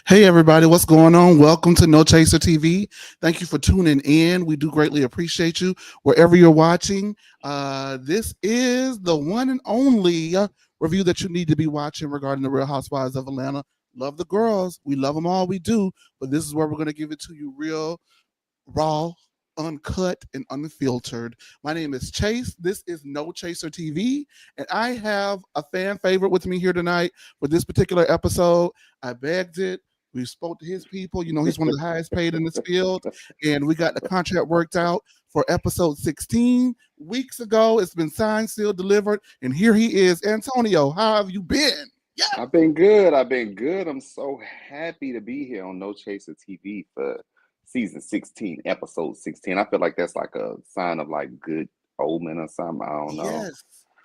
Hey everybody, what's going on? Welcome to No Chaser TV. Thank you for tuning in. We do greatly appreciate you wherever you're watching. This is the one and only review that you need to be watching regarding the Real Housewives of Atlanta. Love the girls. We love them all. We do. But this is where we're going to give it to you real, raw, uncut, and unfiltered. My name is Chase. This is No Chaser TV, and I have a fan favorite with me here tonight for this particular episode. I begged it. We spoke to his people. You know, he's one of the highest paid in this field, and we got the contract worked out for episode 16 weeks ago. It's been signed, sealed, delivered, and here he is. Antonio, how have you been? Yeah. I've been good. I've been good. I'm so happy to be here on No Chaser TV for season 16, episode 16. I feel like that's like a sign of like good omen or something. I don't know. Yes.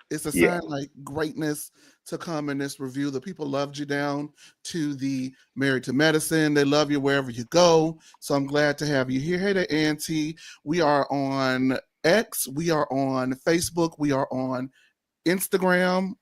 It's a Yeah. sign like greatness to come in this review. The people loved you down to the Married to Medicine. They love you wherever you go. So I'm glad to have you here. Hey there, Auntie. We are on X. We are on Facebook. We are on Instagram.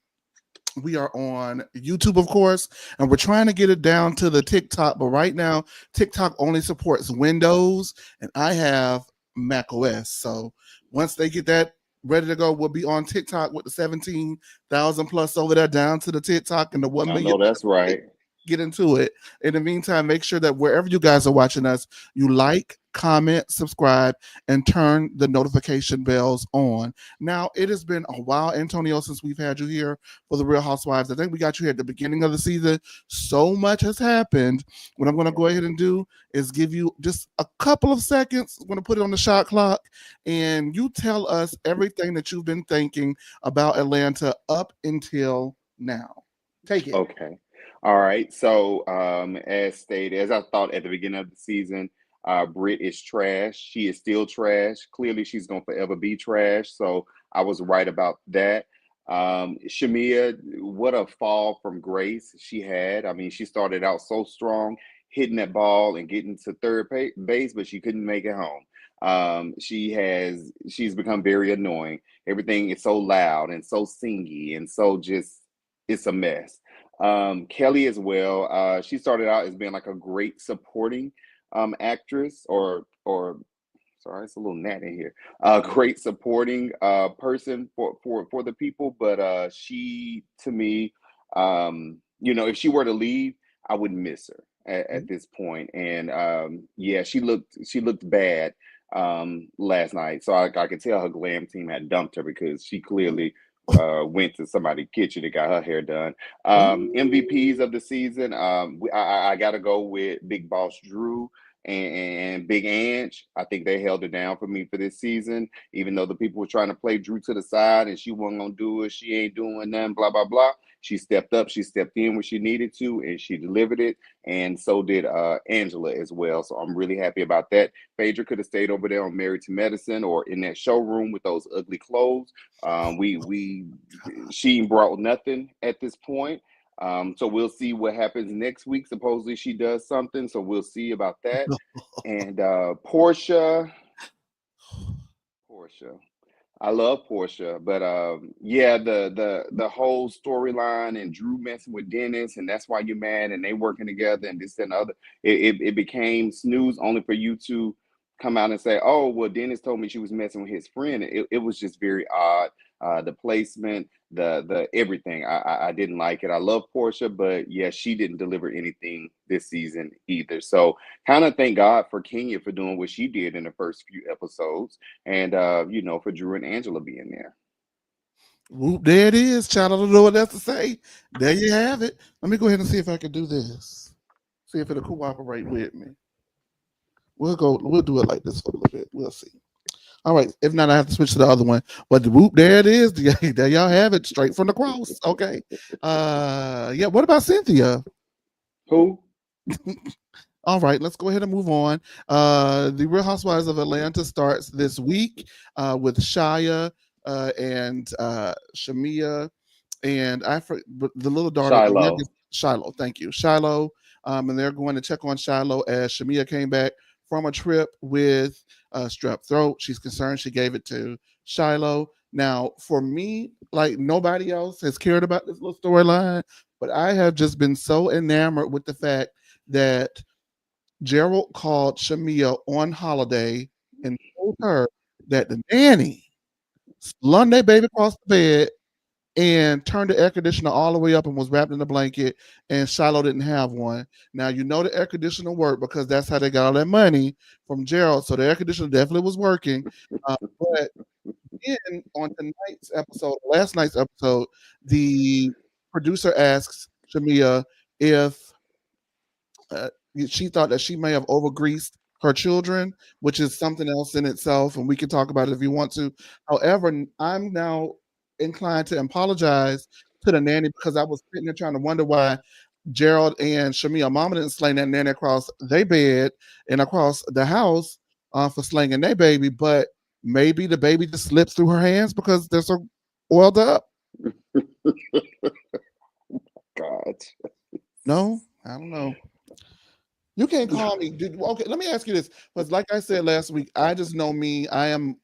We are on YouTube, of course, and we're trying to get it down to the TikTok. But right now, TikTok only supports Windows, and I have Mac OS. So once they get that ready to go, we'll be on TikTok with the 17,000 plus over there down to the TikTok and the 1 I million know that's right. get into it. In the meantime, make sure that wherever you guys are watching us, you like, comment, subscribe, and turn the notification bells on. Now, it has been a while, Antonio, since we've had you here for the Real Housewives. I think we got you here at the beginning of the season. So much has happened. What I'm going to go ahead and do is give you just a couple of seconds. I'm going to put it on the shot clock, and you tell us everything that you've been thinking about Atlanta up until now. Take it. Okay. All right. So, as stated, as I thought at the beginning of the season, Brit is trash. She is still trash. Clearly, she's gonna forever be trash. So I was right about that. Shamia, what a fall from grace she had. I mean, she started out so strong, hitting that ball and getting to base, but she couldn't make it home. She's become very annoying. Everything is so loud and so singy and so just it's a mess. Kelli as well. She started out as being like a great supporting actress or sorry, it's a little gnat in here. Great supporting person for the people, but she to me, if she were to leave, I would miss her at this point. And yeah, she looked bad last night, so I could tell her glam team had dumped her because she clearly went to somebody's kitchen and got her hair done. MVPs of the season, I got to go with Big Boss Drew and Big Ange. I think they held it down for me for this season, even though the people were trying to play Drew to the side and she wasn't going to do it. She ain't doing nothing, blah, blah, blah. She stepped up, she stepped in where she needed to, and she delivered it. And so did Angela as well. So I'm really happy about that. Phaedra could have stayed over there on Married to Medicine or in that showroom with those ugly clothes. She brought nothing at this point. So we'll see what happens next week. Supposedly she does something, so we'll see about that. And Portia, I love Portia, but yeah, the whole storyline and Drew messing with Dennis, and that's why you're mad, and they working together, and this and the other. It became snooze only for you to come out and say, "Oh, well, Dennis told me she was messing with his friend." It was just very odd. The placement, the everything. I didn't like it. I love Portia, but yeah, she didn't deliver anything this season either. So kind of thank God for Kenya for doing what she did in the first few episodes and for Drew and Angela being there. Whoop, there it is, child. I don't know what else to say. There you have it. Let me go ahead and see if I can do this. See if it'll cooperate with me. We'll do it like this for a little bit. We'll see. All right. If not, I have to switch to the other one. But the whoop, there it is. There y'all have it. Straight from the cross. Okay. Yeah, what about Cynthia? Who? All right, let's go ahead and move on. The Real Housewives of Atlanta starts this week with Shia and Shamia, and the little daughter, the Shiloh. youngest, Shiloh. Thank you, Shiloh. And they're going to check on Shiloh as Shamia came back from a trip with strep throat. She's concerned. She gave it to Shiloh. Now, for me, like nobody else has cared about this little storyline, but I have just been so enamored with the fact that Gerald called Shamia on holiday and told her that the nanny slung their baby across the bed and turned the air conditioner all the way up and was wrapped in a blanket, and Shiloh didn't have one. Now you know the air conditioner worked because that's how they got all that money from Gerald. So the air conditioner definitely was working. But then on tonight's episode, last night's episode, the producer asks Shamia if uh, she thought that she may have overgreased her children, which is something else in itself, and we can talk about it if you want to. However, I'm now inclined to apologize to the nanny because I was sitting there trying to wonder why Gerald and Shamia mama didn't sling that nanny across their bed and across the house for slinging their baby, but maybe the baby just slips through her hands because they're so oiled up. God. No, I don't know. You can't call me. Okay, let me ask you this. Because, like I said last week, I just know me. I am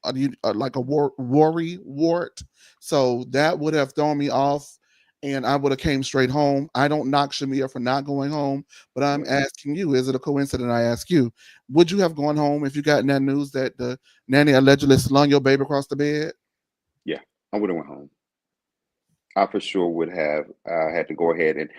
like a worry wart. So that would have thrown me off and I would have came straight home. I don't knock Shamia for not going home, but I'm Yeah. asking you, is it a coincidence? I ask you, would you have gone home if you gotten that news that the nanny allegedly slung your baby across the bed? Yeah. I would have went home. I for sure would have had to go ahead and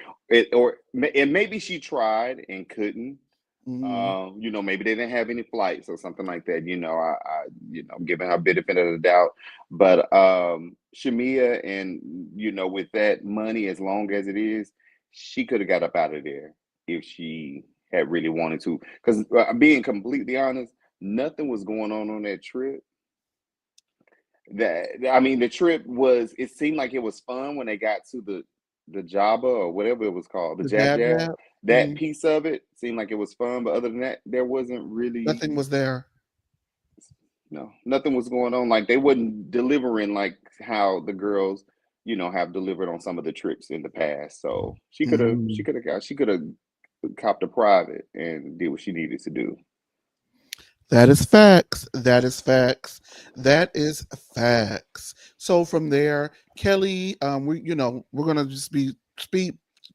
and maybe she tried and couldn't. Mhm. Maybe they didn't have any flights or something like that. I'm giving her benefit of the doubt. But Shamia, and with that money, as long as it is, she could have got up out of there if she had really wanted to. Because being completely honest, nothing was going on that trip. The trip was. It seemed like it was fun when they got to the Java or whatever it was called, the The Jab jab Jab. jab. That Mhm. piece of it seemed like it was fun, but other than that, there wasn't really Nothing was there. no nothing was going on. Like they wasn't delivering like how the girls, have delivered on some of the trips in the past. So Mhm. she could have copped a private and did what she needed to do. That is facts. That is facts. That is facts. So from there, Kelly, we're gonna just be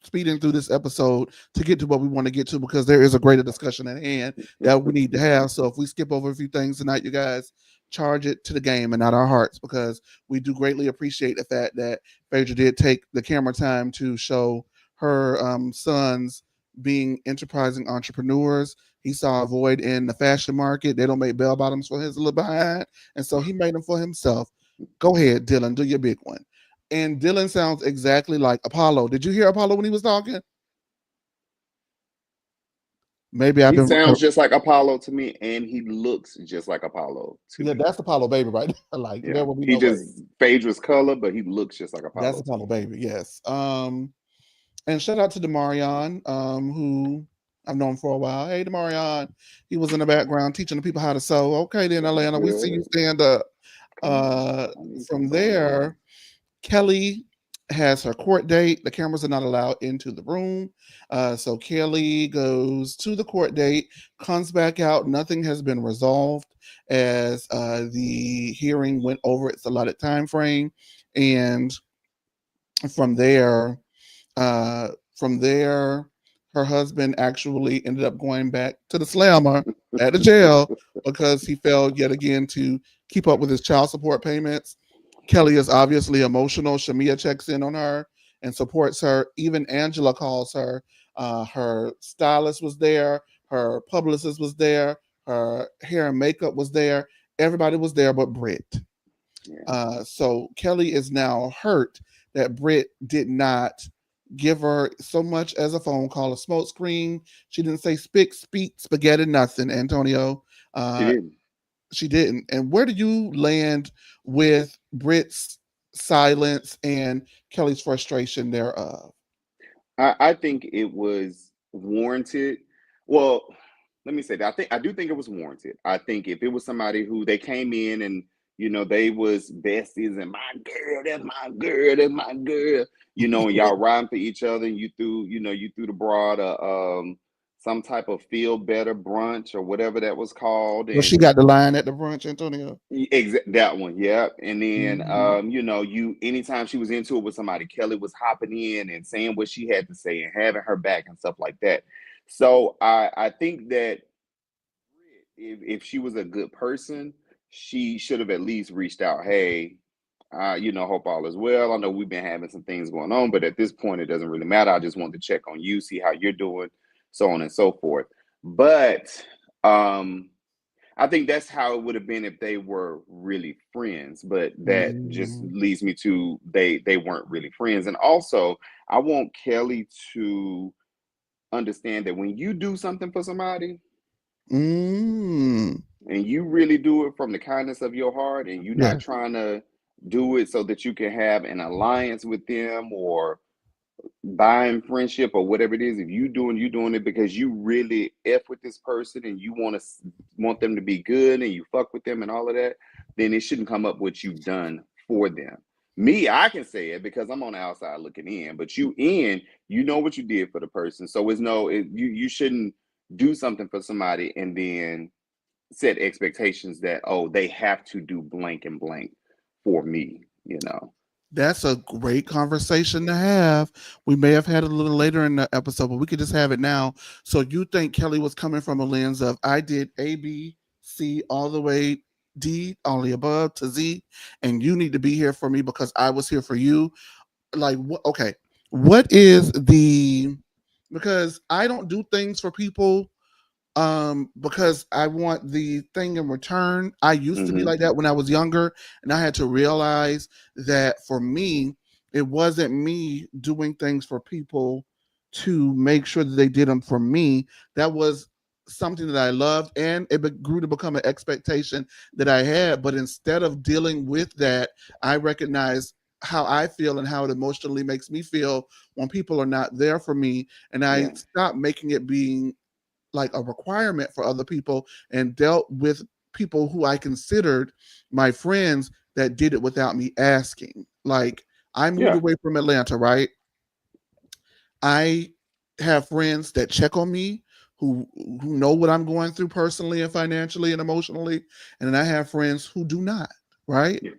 speeding through this episode to get to what we want to get to because there is a greater discussion at hand that we need to have. So if we skip over a few things tonight, you guys charge it to the game and not our hearts because we do greatly appreciate the fact that Phaedra did take the camera time to show her sons being enterprising entrepreneurs. He saw a void in the fashion market. They don't make bell bottoms for his little behind. And so he made them for himself. Go ahead, Dylan, do your big one. And Dylan sounds exactly like Apollo. Did you hear Apollo when he was talking? Maybe I've He been. sounds just like Apollo to me, and he looks just like Apollo to Yeah, me. that's Apollo baby, right? Like Yeah, there will be he no way. just Phaedra's color, but he looks just like That's Apollo to Apollo me. baby. Yes. And shout out to Demarion, who I've known for a while. Hey, Demarion, he was in the background teaching the people how to sew. Okay, then That's Atlanta, we see you good. stand up. Come on, Uh, I need some from sewing there, lessons. Kelly has her court date. The cameras are not allowed into the room. So Kelly goes to the court date, comes back out. Nothing has been resolved as the hearing went over its allotted time frame. And from there, from there, her husband actually ended up going back to the slammer at the jail because he failed yet again to keep up with his child support payments. Kelly is obviously emotional. Shamia checks in on her and supports her. Even Angela calls her. Her stylist was there. Her publicist was there. Her hair and makeup was there. Everybody was there but Brit. Yeah, So Kelly is now hurt that Britt did not give her so much as a phone call, a smoke screen. She didn't say speak, spaghetti, nothing, Antonio. she Uh, didn't. she didn't. And where do you land with Britt's silence and Kelly's frustration thereof? I think it was warranted. Well, let me say that I do think it was warranted. I think if it was somebody who they came in and they was besties and my girl, that's my girl, that's my girl, and y'all riding for each other, and you threw the broad some type of feel better brunch or whatever that was called, Well, and she got the line at the brunch, Antonio. That one, yeah. And then, Mhm. you anytime she was into it with somebody, Kelly was hopping in and saying what she had to say and having her back and stuff like that. So I think that if she was a good person, she should have at least reached out. Hey, hope all is well. I know we've been having some things going on, but at this point, it doesn't really matter. I just wanted to check on you, see how you're doing, so on and so forth. But um, I think that's how it would have been if they were really friends. But that just Mm. leads me to they weren't really friends. And also, I want Kelli to understand that when you do something for somebody, Mm. and you really do it from the kindness of your heart, and you're not Yes, trying to do it so that you can have an alliance with them or buying friendship or whatever it is, if you doing it because you really f with this person and you want them to be good and you fuck with them and all of that, then it shouldn't come up what you've done for them. Me, I can say it because I'm on the outside looking in, but you know what you did for the person, so it's you shouldn't do something for somebody and then set expectations that, oh, they have to do blank and blank for me. that's a great conversation to have. We may have had it a little later in the episode, but we could just have it now. So you think Kelli was coming from a lens of I did A, B, C, all the way D, only above to Z, and you need to be here for me because I was here for you. Like, what? Okay, what is the? Because I don't do things for people because I want the thing in return. I used to be Hmm. like that when I was younger, and I had to realize that for me it wasn't me doing things for people to make sure that they did them for me. That was something that I loved, and grew to become an expectation that I had. But instead of dealing with that, I recognized how I feel and how it emotionally makes me feel when people are not there for me, and I Yeah. stopped making it being like a requirement for other people and dealt with people who I considered my friends that did it without me asking. Like, I moved Yeah. away from Atlanta, right? I have friends that check on me who know what I'm going through personally and financially and emotionally, and then I have friends who do not, right? Yeah.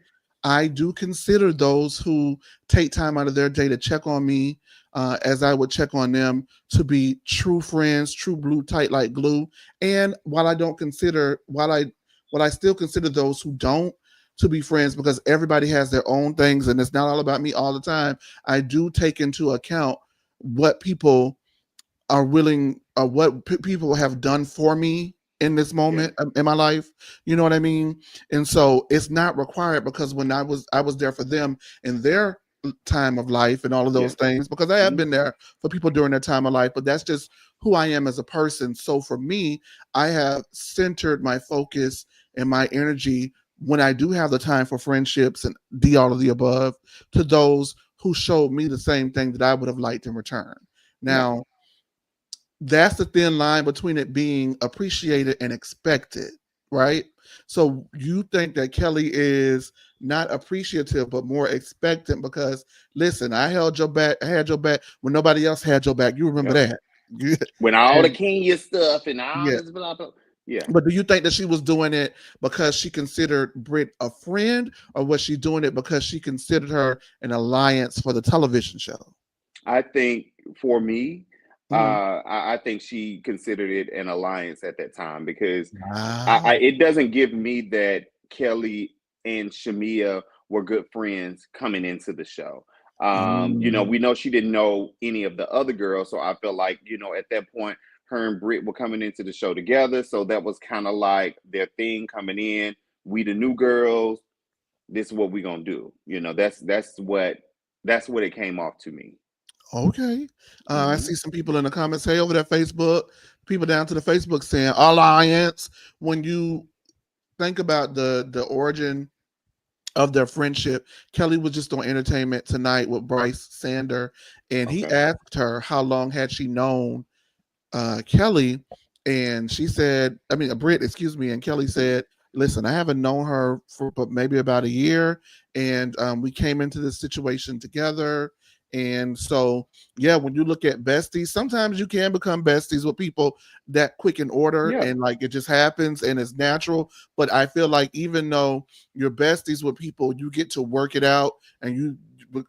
I do consider those who take time out of their day to check on me, as I would check on them, to be true friends, true blue, tight like glue. And while I still consider those who don't to be friends because everybody has their own things and it's not all about me all the time, I do take into account what people are willing what people have done for me in this Yeah. moment in my life. You know what I mean? And so it's not required because when I was there for them in their time of life and all of Yeah. those things, because I have Hmm. been there for people during their time of life, but that's just who I am as a person. So for me, I have centered my focus and my energy when I do have the time for friendships and the all of the above to those who showed me the same thing that I would have liked in return. Yeah. Now, that's the thin line between it being appreciated and expected, right? So you think that Kelli is not appreciative but more expectant because listen, I had your back when nobody else had your back. You remember Yeah. that. You- When all the and Kenya stuff and all yeah. this blah blah. Yeah. But do you think that she was doing it because she considered Brit a friend, or was she doing it because she considered her an alliance for the television show? I think for me, Mhm. I think she considered it an alliance at that time because Wow. it doesn't give me that Kelli and Shamia were good friends coming into the show. Mm. We know she didn't know any of the other girls, so I feel like, at that point, her and Brit were coming into the show together. So that was kind of like their thing coming in. We the new girls. This is what we gonna do. That's what it came off to me. Okay. I Hmm. see some people in the comments. Hey, over there, Facebook, people down to the Facebook saying alliance. When you think about the origin of their friendship, Kelli was just on Entertainment Tonight with Bryce Sander, and he Okay. asked her how long had she known Kelli, and she said, I mean, Britt, excuse me, and Kelli said, "Listen, I haven't known her for but maybe about a year, and we came into this situation together." And so, yeah, when you look at besties, sometimes you can become besties with people that quick in order, Yeah. and like it just happens and it's natural. But I feel like even though you're besties with people, you get to work it out, and you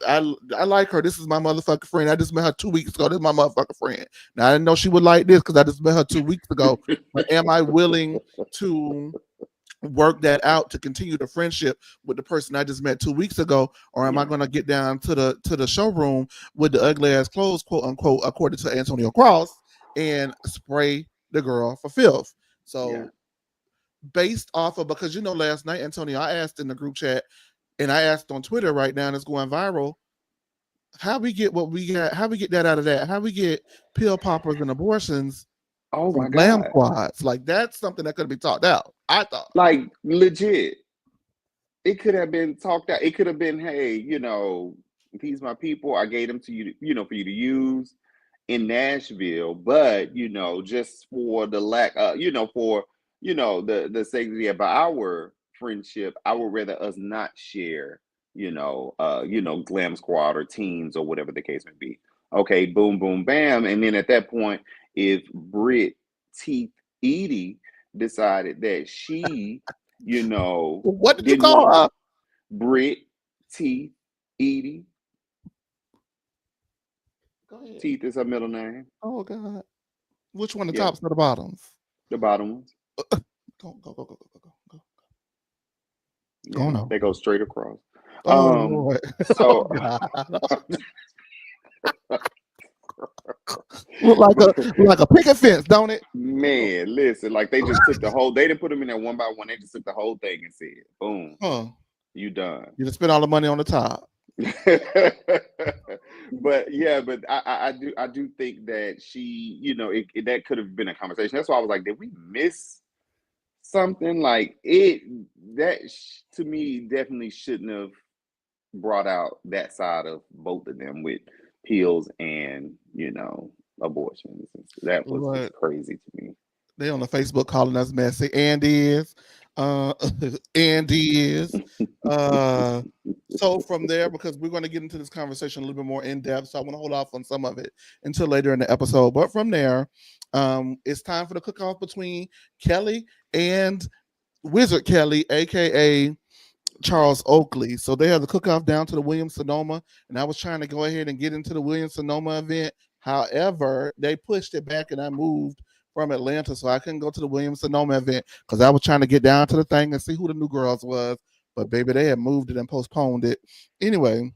I like her. This is my motherfucking friend. I just met her 2 weeks ago. This is my motherfucking friend. Now I didn't know she would like this because I just met her 2 weeks ago. But am I willing to work that out to continue the friendship with the person I just met 2 weeks ago, or am I going to get down to the showroom with the ugly ass clothes, quote unquote, according to Antonio Cross, and spray the girl for filth? Yeah. So based off of, because last night, Antonio, I asked in the group chat and I asked on Twitter right now, and it's going viral. How we get what we got? How we get that out of that? How we get pill poppers and abortions Oh from my glam God. squads? Like that's something that could be talked out. I thought. Like legit. It could have been talked out. It could have been, hey, these my people. I gave them to you, for you to use in Nashville, but just for the lack of, for the safety of our friendship, I would rather us not share, Glam Squad or teams or whatever the case may be. Okay, boom, boom, bam. And then at that point, if Brit Teeth Edie decided that she, What did you didn't call want her? Brit Teeth Edie. Go ahead. Teeth is her middle name. Oh God. Which one, the Yeah, tops or the bottoms? the bottom ones. Go. Yeah, Go no. they go straight across. Oh Lord. Oh So God. Look like a picket fence, don't it? man, listen, like they just took the whole. They didn't put them in there one by one. They just took the whole thing and said, "Boom, Huh. you done." You just spend all the money on the top. But yeah, but I do think that she, that could have been a conversation. That's why I was like, did we miss something? Like to me definitely shouldn't have brought out that side of both of them with pills and abortions. That was just Right. crazy to me. They on the Facebook calling us messy. And is. And is. So from there, because we're going to get into this conversation a little bit more in depth, so I want to hold off on some of it until later in the episode. But from there, it's time for the cook-off between Kelli and Wizard Kelly, aka Charles Oakley. So they have the cook-off down to the Williams Sonoma, and I was trying to go ahead and get into the Williams Sonoma event. However, they pushed it back, and I moved from Atlanta, so I couldn't go to the Williams Sonoma event because I was trying to get down to the thing and see who the new girls was. But baby, they had moved it and postponed it. Anyway,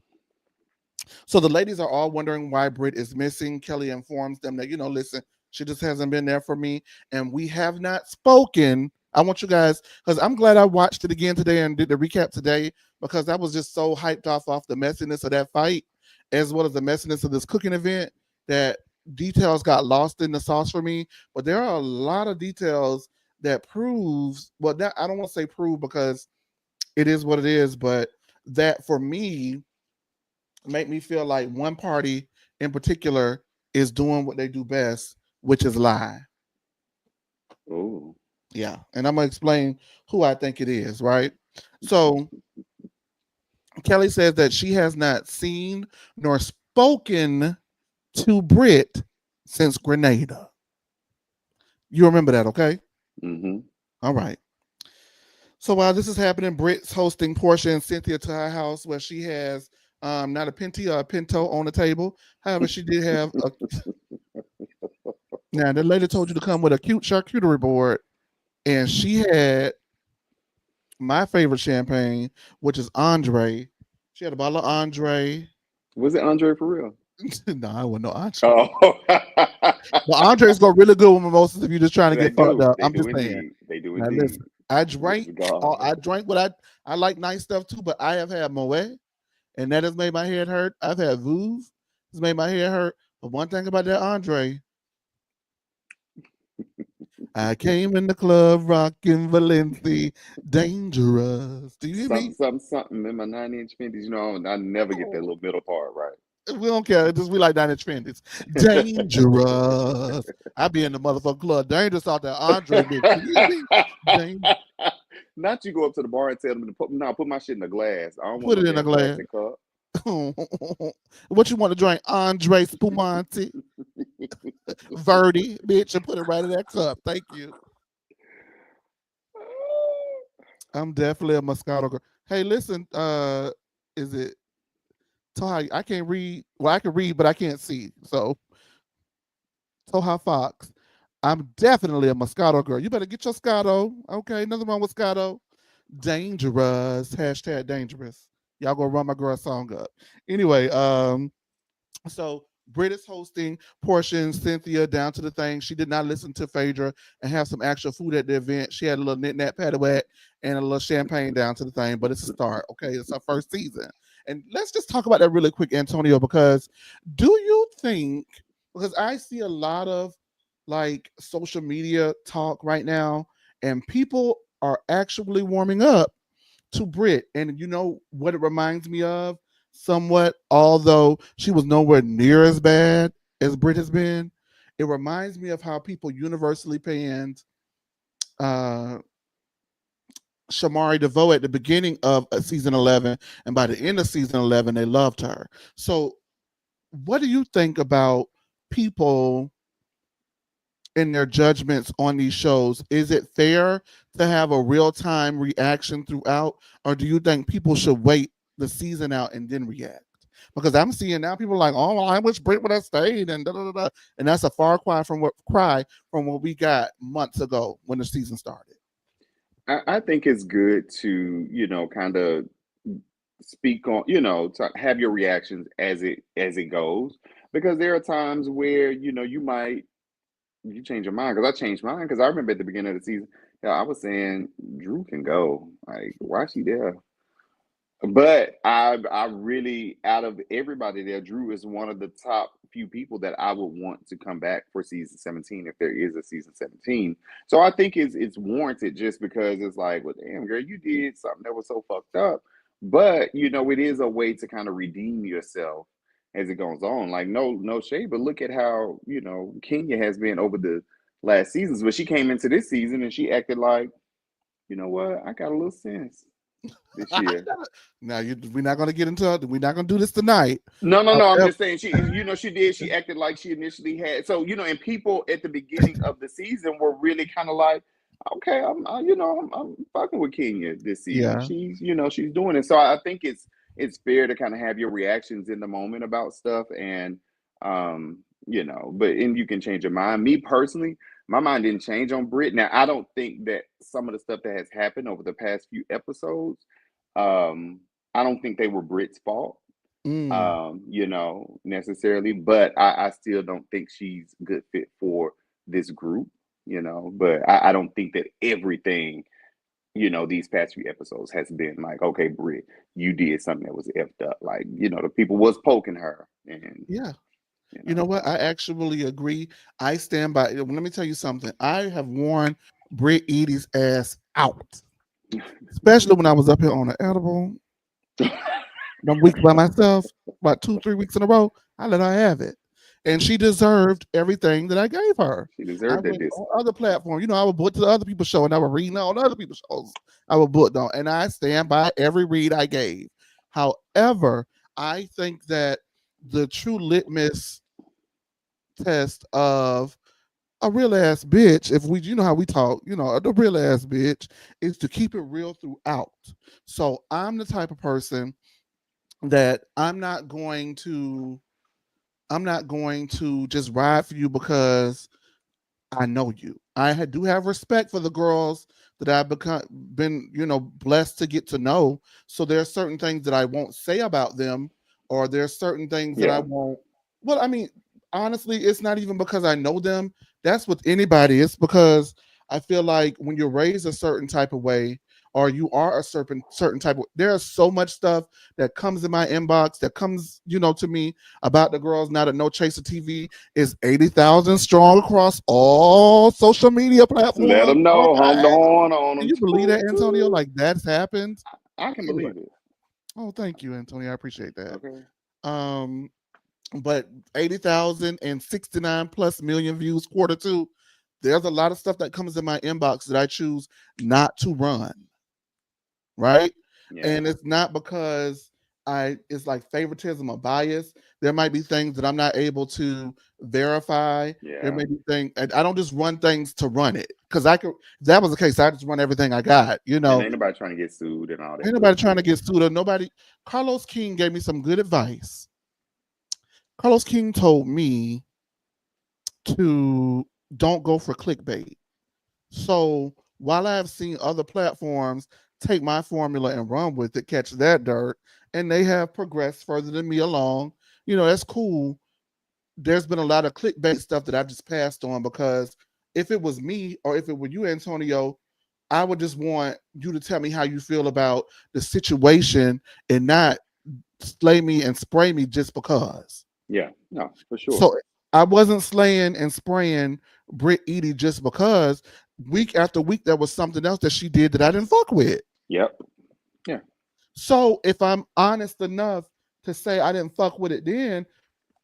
so the ladies are all wondering why Brit is missing. Kelli informs them that, listen, she just hasn't been there for me. And we have not spoken. I want you guys, because I'm glad I watched it again today and did the recap today, because I was just so hyped off the messiness of that fight, as well as the messiness of this cooking event, that details got lost in the sauce for me. But there are a lot of details that proves, well, that I don't want to say prove because it is what it is, but that for me make me feel like one party in particular is doing what they do best, which is lie. Oh, Yeah. And I'm going to explain who I think it is, right? So Kelli says that she has not seen nor spoken to Brit since Grenada. You remember that, okay? mm-hmm. All right. So while this is happening, Brit's hosting Portia and Cynthia to her house where she has not a Pinty or a Pinto on the table. However, she did have a. Now, the lady told you to come with a cute charcuterie board, and she had my favorite champagne, which is Andre. She had a bottle of Andre. Was it Andre for real? No, I wouldn't know Andre. Oh, Well, Andre's go really good with mimosas if you're just trying to they get fucked do. up. They I'm do just saying. indeed. They do Now indeed. listen, I Good drank. God. I drank what I like nice stuff too, but I have had Moet, and that has made my head hurt. I've had Vouv, it's made my head hurt. But one thing about that Andre, I came in the club rocking Valencia, dangerous. Do you hear Something, me? something, something in my 9-inch Fendi's. I never get that Oh, little middle part right. we don't care. Just we like 9-inch Fendis. Dangerous. I be in the motherfucking club. Dangerous out there. Andre, bitch. You hear me? Dang. Not you go up to the bar and tell them to put my shit in a glass. I don't want Put no it in a damn glass. plastic cup. What you want to drink? Andre Spumante, Verdi, bitch, and put it right in that cup. Thank you. I'm definitely a Moscato girl. Hey, listen, is it Toha, I can't read. Well, I can read, but I can't see. So Toha Fox. I'm definitely a Moscato girl. You better get your Scotto. Okay, nothing wrong with Scotto. Dangerous. Hashtag dangerous. Y'all gonna run my girl song up. Anyway, so Brit is hosting, Portia, Cynthia down to the thing. She did not listen to Phaedra and have some actual food at the event. She had a little knit-knat paddywhack and a little champagne down to the thing, but it's a start. Okay, it's our first season. And let's just talk about that really quick, Antonio, because do you think, because I see a lot of like social media talk right now, and people are actually warming up to Brit. And you know what it reminds me of? Somewhat, although she was nowhere near as bad as Brit has been, it reminds me of how people universally panned uh, Shamari DeVoe at the beginning of season 11. And by the end of season 11, they loved her. So, what do you think about people in their judgments on these shows? Is it fair to have a real time reaction throughout, or do you think people should wait the season out and then react? Because I'm seeing now people like, oh, well, I wish Brit would have stayed, and da, da, da, da. And that's a far cry from what we got months ago when the season started. I think it's good to, kind of speak on, to have your reactions as it goes, because there are times where, you change your mind. Because I changed mine, because I remember at the beginning of the season, yeah, I was saying Drew can go. Like, why is she there? But I really, out of everybody there, Drew is one of the top few people that I would want to come back for season 17 if there is a season 17. So I think it's warranted, just because it's like, well, damn girl, you did something that was so fucked up. But it is a way to kind of redeem yourself as it goes on. Like, no shade, but look at how, Kenya has been over the last seasons. But she came into this season and she acted like, you know what, I got a little sense this year. Now we're not going to get into it. We're not going to do this tonight. No. I'm However, just saying she did. She acted like she initially had. So and people at the beginning of the season were really kind of like, okay, I'm fucking with Kenya this season. yeah, She's doing it. So I think it's fair to kind of have your reactions in the moment about stuff, and and you can change your mind. Me personally, my mind didn't change on Brit. Now I don't think that some of the stuff that has happened over the past few episodes, I don't think they were Brit's fault, mm, necessarily, but I still don't think she's a good fit for this group, but I don't think that everything, these past few episodes has been like, okay, Brit, you did something that was effed up. Like, the people was poking her, and, yeah. You know what? so. I actually agree. I stand by. Let me tell you something. I have worn Brit Edie's ass out, especially when I was up here on the edible. Them weeks by myself, about 2, 3 weeks in a row. I let her have it, and she deserved everything that I gave her. She I deserved that went this. on other platforms. I would book to the other people's show, and I would read on other people's shows. I would book on, and I stand by every read I gave. However, I think that the true litmus test of a real ass bitch, if we, how we talk, the real ass bitch is to keep it real throughout. So I'm the type of person that I'm not going to just ride for you because I know you. Do have respect for the girls that I've been, blessed to get to know. So there are certain things that I won't say about them, or there are certain things that I Yeah. won't. Well, I mean, honestly, it's not even because I know them. That's with anybody. It's because I feel like when you're raised a certain type of way, or you are a certain type of, there's so much stuff that comes in my inbox that comes, to me about the girls now that No Chaser TV is 80,000 strong across all social media Let platforms. them know. Hum the Okay. horn on Can them. you believe that, Toot, Antonio? toot. Like that's happened. I can Anyway. believe it. Oh, thank you, Antonio. I appreciate that. Okay. Um, but 80,000 and 69 plus million views quarter 2. There's a lot of stuff that comes in my inbox that I choose not to run. Right. Yeah. And it's not because it's like favoritism or bias. There might be things that I'm not able to verify. There Yeah. may be things, and I don't just run things to run it because I could. If that was the case, I just run everything I got. And ain't nobody trying to get sued and all Ain't that good nobody trying to shit. get sued or nobody. Carlos King gave me some good advice. Carlos King told me to don't go for clickbait. So while I have seen other platforms take my formula and run with it, catch that dirt, and they have progressed further than me along, that's cool. There's been a lot of clickbait stuff that I just passed on because if it was me or if it were you, Antonio, I would just want you to tell me how you feel about the situation and not slay me and spray me just because. Yeah, no, for sure. So I wasn't slaying and spraying Brit Edie just because week after week there was something else that she did that I didn't fuck with. Yep. Yeah. So if I'm honest enough to say I didn't fuck with it then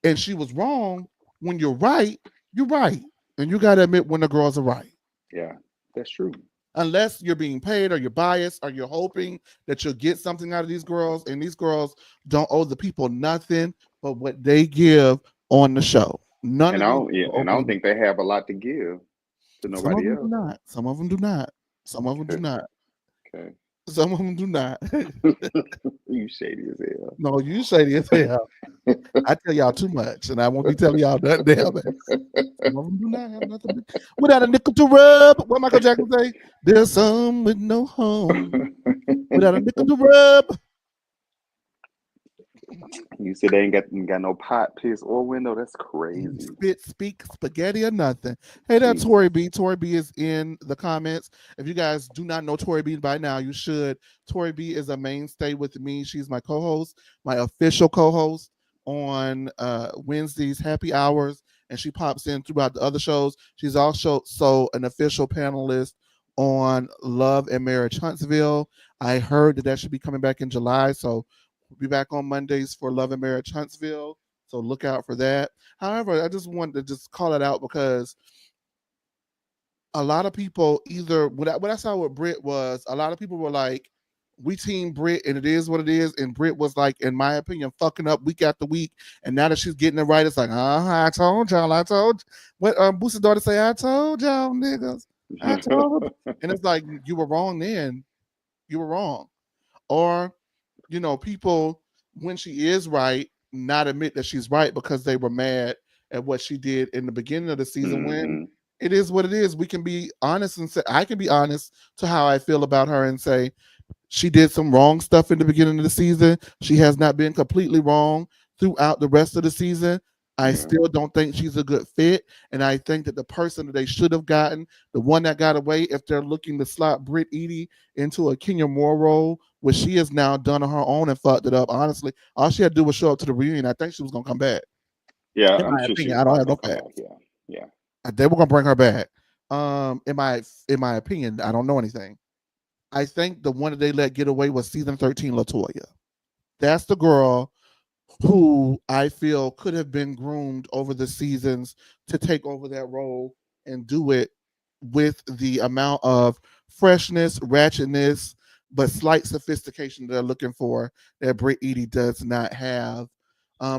and she was wrong, when you're right, you're right. And you gotta admit when the girls are right. Yeah. That's true. Unless you're being paid or you're biased or you're hoping that you'll get something out of these girls, and these girls don't owe the people nothing but what they give on the show. None And of I these don't, yeah, people and I don't open. think they have a lot to give to Some of nobody them do else. not. Some of them do not. Some of them do Okay. not. Okay. Some of them do not. You shady as No, you shady as hell. hell. I tell y'all too much, and I won't be telling y'all nothing damn. Some of them do not have nothing without a nickel to rub. What Michael Jackson say? There's some with no home without a nickel to rub. You said they ain't got no pot, piss, or window. That's crazy. Speak spaghetti or nothing. Hey, that's Jesus. Tori B. Tori B is in the comments. If you guys do not know Tori B by now, you should. Tori B is a mainstay with me. She's my co-host, my official co-host on Wednesdays happy hours, and she pops in throughout the other shows. She's also an official panelist on Love and Marriage Huntsville. I heard that should be coming back in July, so we'll be back on Mondays for Love and Marriage Huntsville. So look out for that. However, I just wanted to just call it out because a lot of people either what I saw with Brit was a lot of people were like, we team Brit and it is what it is. And Brit was like, in my opinion, fucking up week after week. And now that she's getting it right, it's like, I told y'all, I told you. What Boostie's daughter say, I told y'all niggas. I told. And it's like, you were wrong then. You were wrong. Or people, when she is right, not admit that she's right because they were mad at what she did in the beginning of the season when Hmm. it is what it is. We can be honest and say, I can be honest to how I feel about her and say, she did some wrong stuff in the beginning of the season. She has not been completely wrong throughout the rest of the season. I Yeah. still don't think she's a good fit. And I think that the person that they should have gotten, the one that got away, if they're looking to slot Brit Edie into a Kenya Moore role, which she has now done on her own and fucked it up, honestly, all she had to do was show up to the reunion. I think she was going to come back. Yeah, In I'm my sure she opinion, was I don't probably have no gonna come back. facts. Yeah. Yeah. They were going to bring her back. In my opinion, I don't know anything. I think the one that they let get away was season 13, Latoya. That's the girl who I feel could have been groomed over the seasons to take over that role and do it with the amount of freshness, ratchetness, but slight sophistication they're looking for that Brit Edie does not have.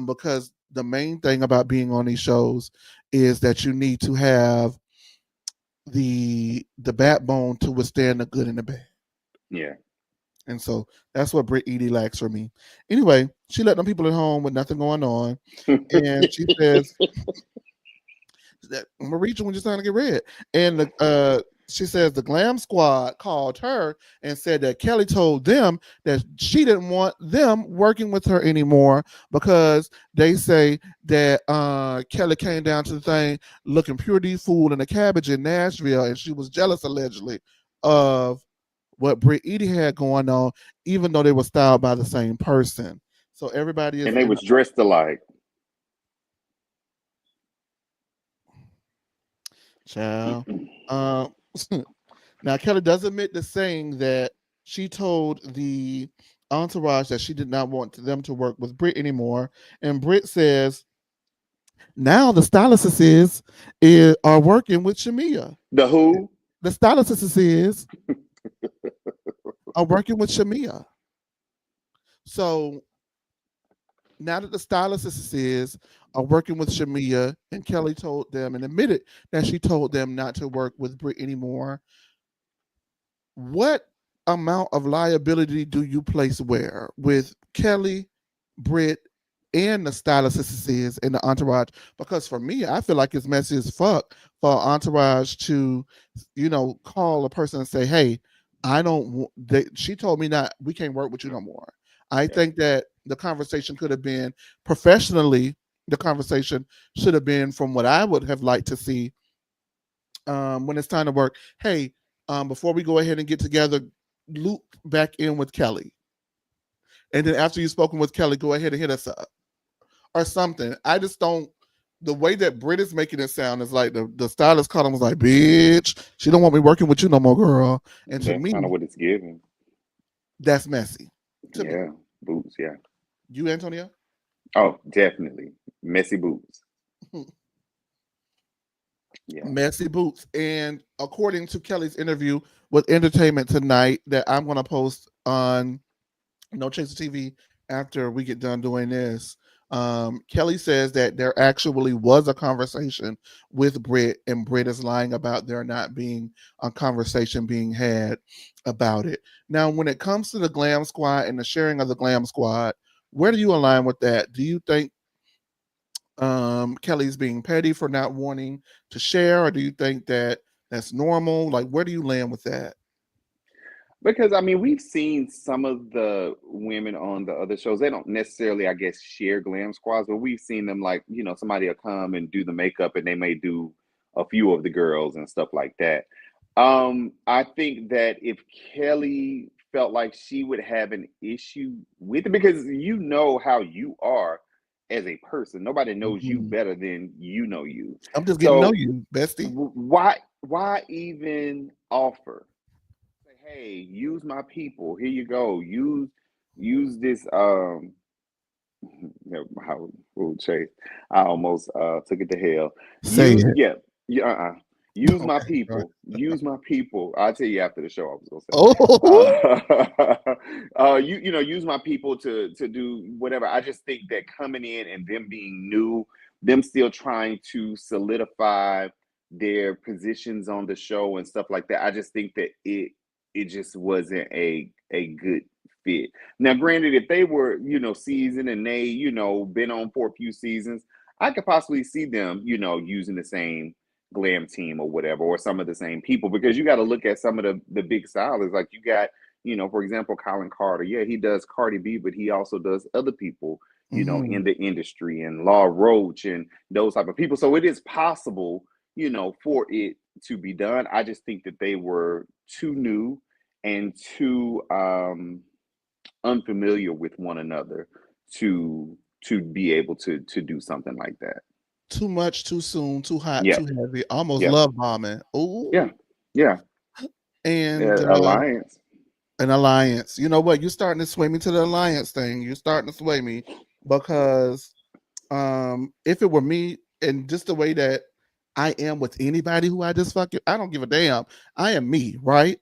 Because the main thing about being on these shows is that you need to have the backbone to withstand the good and the bad. Yeah. And so that's what Brit Edie lacks for me. Anyway, she let them people at home with nothing going on. And she says that I'm gonna read you when you're starting to get read. And she says the Glam Squad called her and said that Kelli told them that she didn't want them working with her anymore because they say that Kelli came down to the thing looking pure D fool in a cabbage in Nashville, and she was jealous allegedly of what Brit Edie had going on, even though they were styled by the same person. So everybody is And they in. was dressed alike. Child. Um, now Kelli does admit to saying that she told the entourage that she did not want them to work with Brit anymore, and Brit says now the are working with Shamia. The who? The stylists are working with Shamia. So now that the stylists are working with Shamia, and Kelly told them and admitted that she told them not to work with Brit anymore, what amount of liability do you place where with Kelly, Brit, and the stylist and the entourage? Because for me, I feel like it's messy as fuck for entourage to, call a person and say, "Hey, I don't." She told me not. We can't work with you no more. I Yeah. think that the conversation could have been professionally. The conversation should have been from what I would have liked to see when it's time to work. Hey, before we go ahead and get together, loop back in with Kelly. And then after you've spoken with Kelly, go ahead and hit us up or something. I just don't. The way that Brit is making it sound is like the stylist called him was like, "Bitch, she don't want me working with you no more, girl." And to That's kind of me, what it's giving. that's messy. To me, Yeah, boots. Yeah. you, Antonia, Oh, definitely messy boots. Yeah. messy boots. And according to Kelly's interview with Entertainment Tonight, that I'm going to post on No Chaser TV after we get done doing this. Kelly says that there actually was a conversation with Brit, and Brit is lying about there not being a conversation being had about it. Now, when it comes to the Glam Squad and the sharing of the Glam Squad, where do you align with that? Do you think Kelly's being petty for not wanting to share, or do you think that that's normal? Like, where do you land with that? Because I mean, we've seen some of the women on the other shows. They don't necessarily, I guess, share glam squads, but we've seen them like, somebody will come and do the makeup and they may do a few of the girls and stuff like that. I think that if Kelly felt like she would have an issue with it, because you know how you are as a person. Nobody knows you Mhm. better than you know you. I'm just getting to know So you, bestie. why even offer? Say, hey, use my people. Here you go. Use this. How Chase? I almost took it to hell. Say it. Yeah, yeah. Use my Okay, bro. people. Use my people. I'll tell you after the show. I was Oh, gonna say. Use my people to do whatever. I just think that coming in and them being new, them still trying to solidify their positions on the show and stuff like that. I just think that it just wasn't a good fit. Now, granted, if they were, seasoned and they, been on for a few seasons, I could possibly see them, using the same glam team or whatever, or some of the same people, because you got to look at some of the big stylists. Like you got, for example, Colin Carter. Yeah, he does Cardi B, but he also does other people, hmm in the industry, and Law Roach and those type of people. So it is possible, for it to be done. I just think that they were too new and too unfamiliar with one another to be able to do something like that. too much, too soon, too hot, Yeah, too heavy, almost yeah, love bombing. yeah, Ooh, yeah. and Alliance. an alliance. You know what? You're starting to sway me to the alliance thing. You're starting to sway me because if it were me and just the way that I am with anybody who I just fucking, I don't give a damn. I am me, right?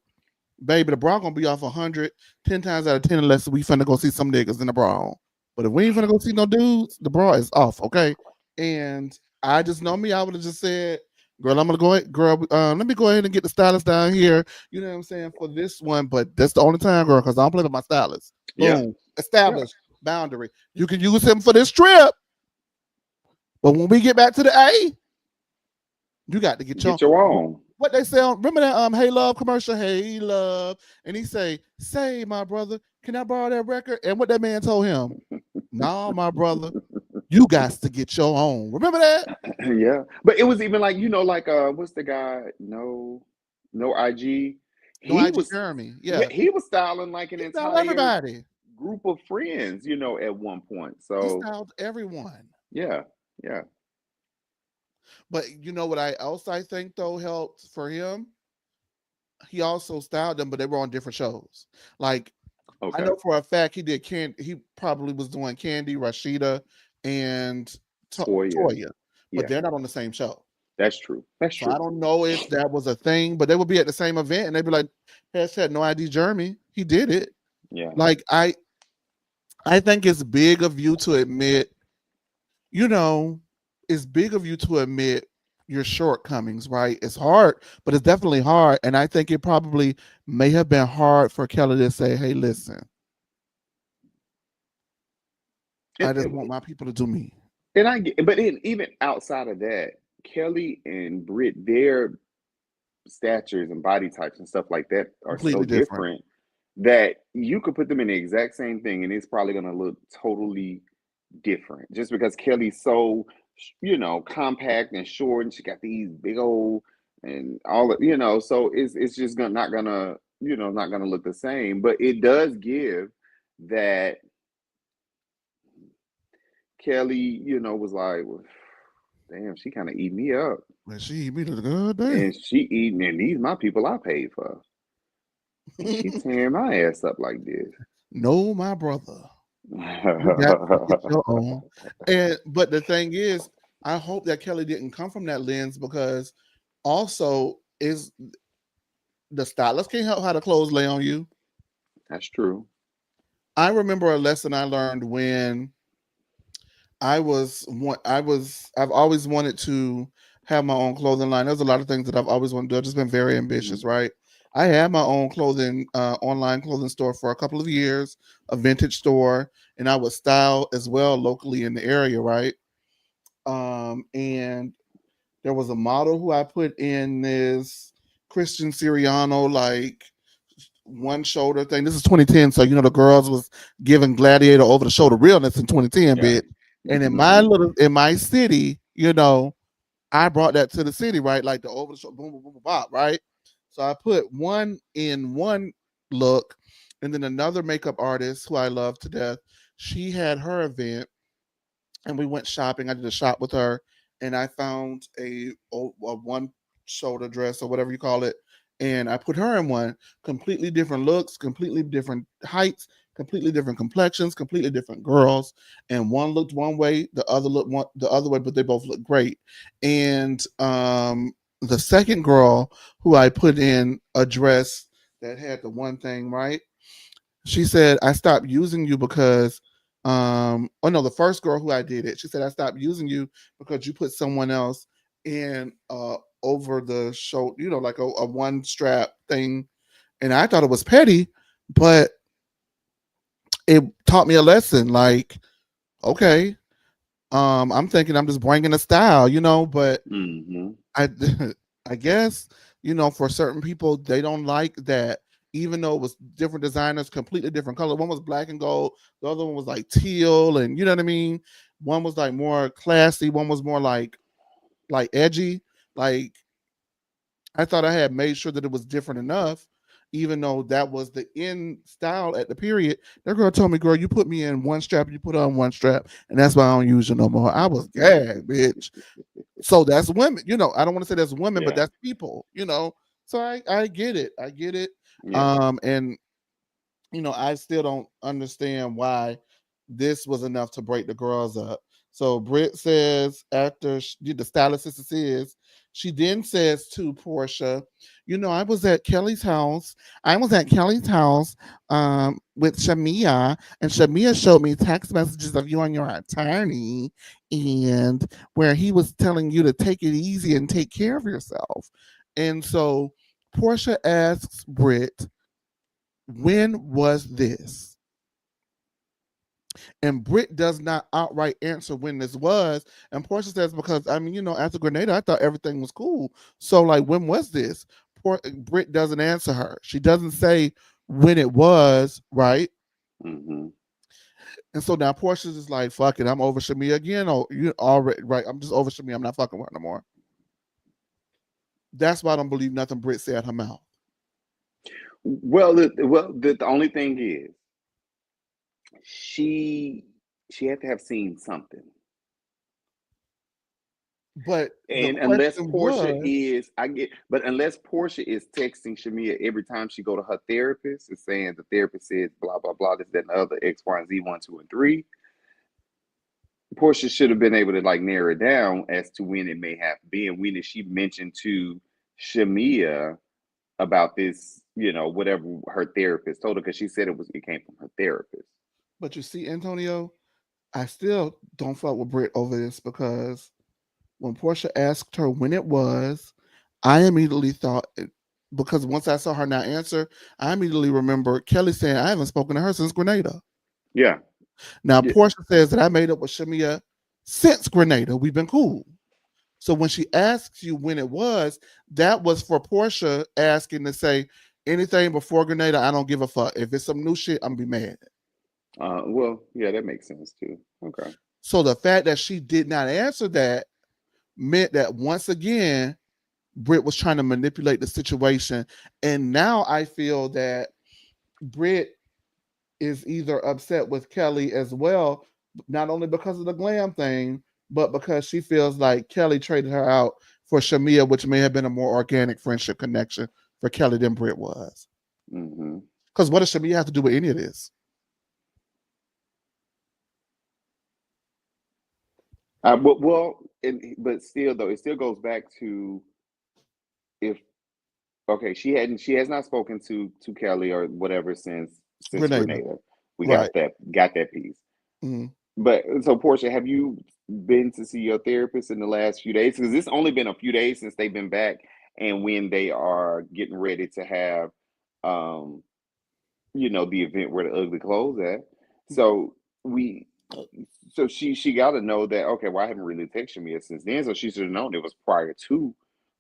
Baby, the bra gonna be off 100, 10 times out of 10 unless we finna go see some niggas in the bra. But if we ain't finna go see no dudes, the bra is off, okay? And I just know me, I would have just said, girl, I'm gonna go ahead, girl, let me go ahead and get the stylist down here. You know what I'm saying? For this one, but that's the only time, girl, because I don't play with my stylist. Yeah, Boom. yeah. Established boundary. You can use him for this trip, but when we get back to the A, you got to get your Get your own. what they say on, remember that Hey Love commercial, Hey Love, and he say my brother, can I borrow that record? And what that man told him, nah, my brother, you got to get your own. Remember that? Yeah, but it was even like, like what's the guy? No IG. No He IG was, Jeremy. yeah, Yeah. he was styling like an He styled entire everybody. group of friends, at one point. He So styled everyone. yeah, yeah. But you know what I else I think though helped for him? He also styled them, but they were on different shows. Like I Okay. know for a fact he did he probably was doing Candy, Rashida, and Toya. Toya, but Yeah, they're not on the same show. that's true. That's So I true. don't know if that was a thing, but they would be at the same event and they'd be like, hashtag no ID Jeremy. He did it. Yeah. Like I think it's big of you to admit, you know, it's big of you to admit your shortcomings, right? It's hard, but it's definitely hard. And I think it probably may have been hard for Kelly to say, hey, listen, I And, just want my people to do me. and I get, but even outside of that, Kelly and Brit, their statures and body types and stuff like that are so Completely different. different that you could put them in the exact same thing and it's probably going to look totally different just because Kelly's so, compact and short and she got these big old and all of, so it's just gonna, not gonna, not gonna look the same, but it does give that Kelly, was like, well, damn, she kind of eat me up. When she be the good damn. And she eating, and these my people I paid for. And she tearing my ass up like this. No, my brother. You got to get your own. And but the thing is, I hope that Kelly didn't come from that lens because also is the stylist can't help how the clothes lay on you. That's true. I remember a lesson I learned when I've always wanted to have my own clothing line. There's a lot of things that I've always wanted to do. I've just been very Hmm. ambitious, right? I had my own clothing, online clothing store for a couple of years, a vintage store, and I would style as well locally in the area, right? And there was a model who I put in this Christian Siriano like one shoulder thing. This is 2010, so the girls was giving Gladiator over the shoulder realness in 2010, Yeah. bitch. And in my city, I brought that to the city, right? Like the over the shoulder, boom, boom, boom, boom, bop, right? So I put one in one look, and then another makeup artist who I love to death. She had her event, and we went shopping. I did a shop with her, and I found a one shoulder dress or whatever you call it, and I put her in one. Completely different looks, completely different heights, completely different complexions, completely different girls, and one looked one way, the other looked the other way, but they both looked great. And the second girl who I put in a dress that had the one thing right, she said I stopped using you because oh no, the first girl who I did it, she said I stopped using you because you put someone else in over the shoulder, like a one strap thing. And I thought it was petty, but it taught me a lesson. Like, okay, I'm thinking I'm just bringing a style, but Hmm. I I guess for certain people they don't like that. Even though it was different designers, completely different color. One was black and gold, the other one was like teal, and you know what I mean. One was like more classy, one was more like edgy. Like I thought I had made sure that it was different enough, even though that was the in style at the period. That girl told me, "Girl, you put me in one strap, you put on one strap, and that's why I don't use you no more." I was gagged, bitch. So that's women, I don't want to say that's women, but Yeah. that's people. So I get it. I get it. Yeah. And I still don't understand why this was enough to break the girls up. So Britt says after the stylist sister says, she then says to Portia, I was at Kelly's house. I was at Kelly's house with Shamia, and Shamia showed me text messages of you and your attorney, and where he was telling you to take it easy and take care of yourself. And so Portia asks Britt, when was this? And Britt does not outright answer when this was. And Portia says, because after Grenada, I thought everything was cool. So, like, when was this? Britt doesn't answer her. She doesn't say when it was, right? Hmm. And so now Portia's just like, fuck it, I'm over Shamia again. Oh, you already right. I'm just over Shamia. I'm not fucking with her no more. That's why I don't believe nothing Britt said out her mouth. Well, the only thing is, she she had to have seen something. But the And unless question Portia was, is, but unless Portia is texting Shamia every time she go to her therapist and saying the therapist says blah blah blah, this, that, and the other, X, Y, and Z, one, two, and three, Portia should have been able to like narrow it down as to when it may have been. When did she mention to Shamia about this, whatever her therapist told her, because she said it came from her therapist. But you see, Antonio, I still don't fuck with Brit over this because when Portia asked her when it was, I immediately thought, because once I saw her not answer, I immediately remember Kelly saying, I haven't spoken to her since Grenada. Yeah. Now, Yeah. Portia says that I made up with Shamia since Grenada. We've been cool. So when she asks you when it was, that was for Portia asking to say anything before Grenada, I don't give a fuck. If it's some new shit, I'm gonna be mad. Well, yeah, that makes sense too. Okay. So the fact that she did not answer that meant that once again, Britt was trying to manipulate the situation. And now I feel that Britt is either upset with Kelly as well, not only because of the Glam thing, but because she feels like Kelly traded her out for Shamia, which may have been a more organic friendship connection for Kelly than Britt was. Hmm. Because what does Shamia have to do with any of this? But still though, it still goes back to if okay, she has not spoken to Kelly or whatever since Grenada. Grenada. We Right. got that piece. Mm-hmm. But so Portia, have you been to see your therapist in the last few days? Because it's only been a few days since they've been back, and when they are getting ready to have, um, the event where the ugly clothes at. So we, so she got to know that okay, well I haven't really texted me since then, so she should have known it was prior to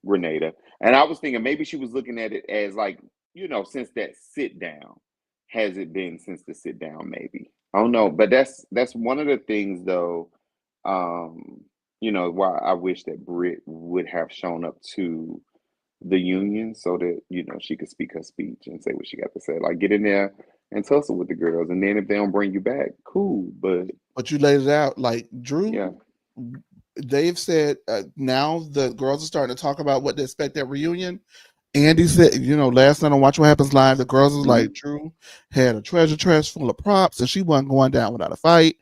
Grenada. And I was thinking maybe she was looking at it as like since that sit down, has it been since the sit down? Maybe I don't know, but that's one of the things though. Um, why I wish that Brit would have shown up to the union so that she could speak her speech and say what she got to say. Like get in there and tussle with the girls, and then if they don't bring you back, cool. But But you laid it out like Drew. yeah, They've said now the girls are starting to talk about what to expect at reunion. Andy said, last night on Watch What Happens Live, the girls was like, hmm, Drew had a treasure chest full of props and she wasn't going down without a fight.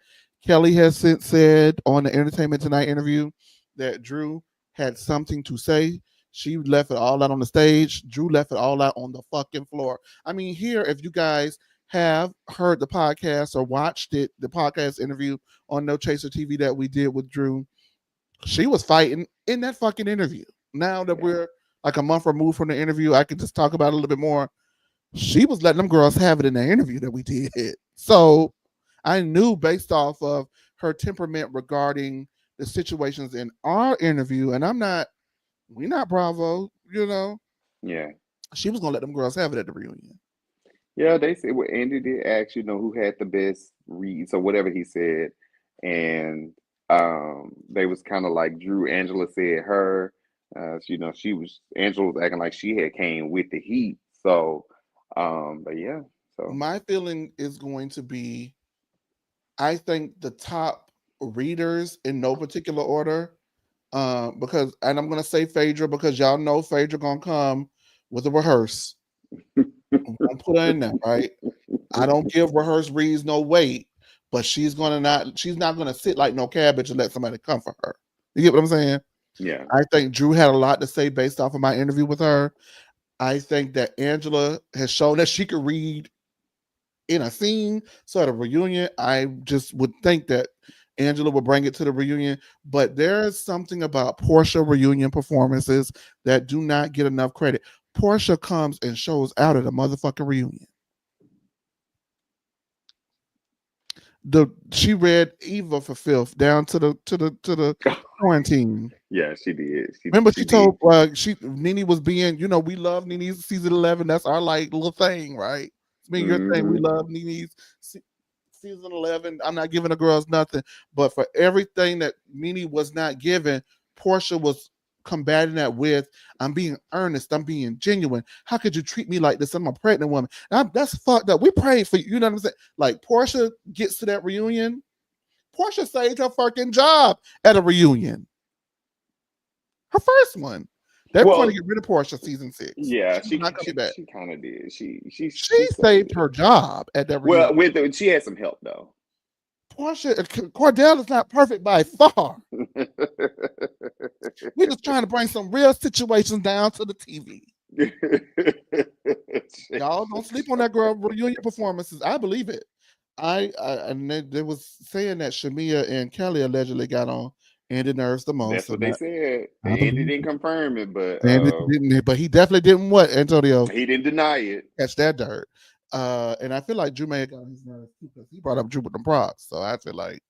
Kelly has since said on the Entertainment Tonight interview that Drew had something to say. She left it all out on the stage. Drew left it all out on the fucking floor. I mean, here, if you guys have heard the podcast or watched it, the podcast interview on No Chaser TV that we did with Drew, she was fighting in that fucking interview. Now that yeah, we're like a month removed from the interview, I can just talk about it a little bit more. She was letting them girls have it in the interview that we did. So I knew based off of her temperament regarding the situations in our interview, and we're not Bravo, yeah, she was gonna let them girls have it at the reunion. yeah. They said well, Andy did ask, who had the best reads or whatever he said, and they was kind of like Drew. Angela said her, she was Angela was acting like she had came with the heat. So, but yeah, so My feeling is going to be I think the top readers in no particular order. Because and I'm gonna say Phaedra because y'all know Phaedra gonna come with a rehearse. I'm gonna put her in there, right? I don't give rehearse reads no weight, but she's not gonna sit like no cabbage and let somebody come for her. You get what I'm saying? yeah, I think Drew had a lot to say based off of my interview with her. I think that Angela has shown that she could read in a scene. So at a reunion, I just would think that Angela would bring it to the reunion. But there is something about Portia reunion performances that do not get enough credit. Portia comes and shows out at a motherfucking reunion. She read Eva for filth down to the quarantine. yeah. She did. Remember, She she did. told Nene was being, we love Nene's season 11. That's our like little thing, right? It's been your thing. We Hmm. love Nene's season 11. I'm not giving the girls nothing, but for everything that Nene was not given, Portia was combating that with, I'm being earnest. I'm being genuine. How could you treat me like this? I'm a pregnant woman. That's fucked up. We prayed for you. You know what I'm saying? Like Portia gets to that reunion. Portia saved her fucking job at a reunion. Her first one. They were going to Well, get rid of Portia season 6. yeah, She was not coming back. she kind of did. She She saved saved it. her job at that reunion. Well, she had some help though. Portia Cordell is not perfect by far. We're just trying to bring some real situations down to the TV. Y'all don't sleep on that girl reunion performances. I believe it. And they was saying that Shamia and Kelly allegedly got on Andy nerves the most, That's what and they said. I Andy believe didn't confirm it, but Andy didn't, but he definitely didn't what Antonio he didn't deny it. catch that dirt. And I feel like Drew may have got on his nerves too because he brought up Drew with the props, so I feel like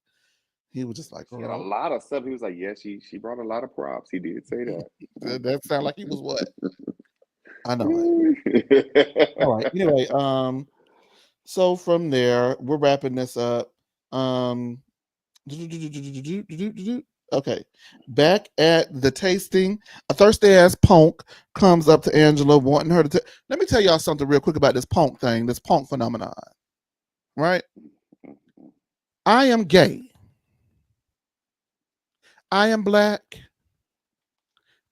he was just like, She had a girl, lot of stuff. He was like, yeah, she brought a lot of props. He did say that sounded like he was what I know it. All right. that. Anyway, so from there, we're wrapping this up. Um, okay. Back at the tasting, a thirsty ass punk comes up to Angela wanting her to. Let me tell y'all something real quick about this punk thing, this punk phenomenon. Right? I am gay. I am black.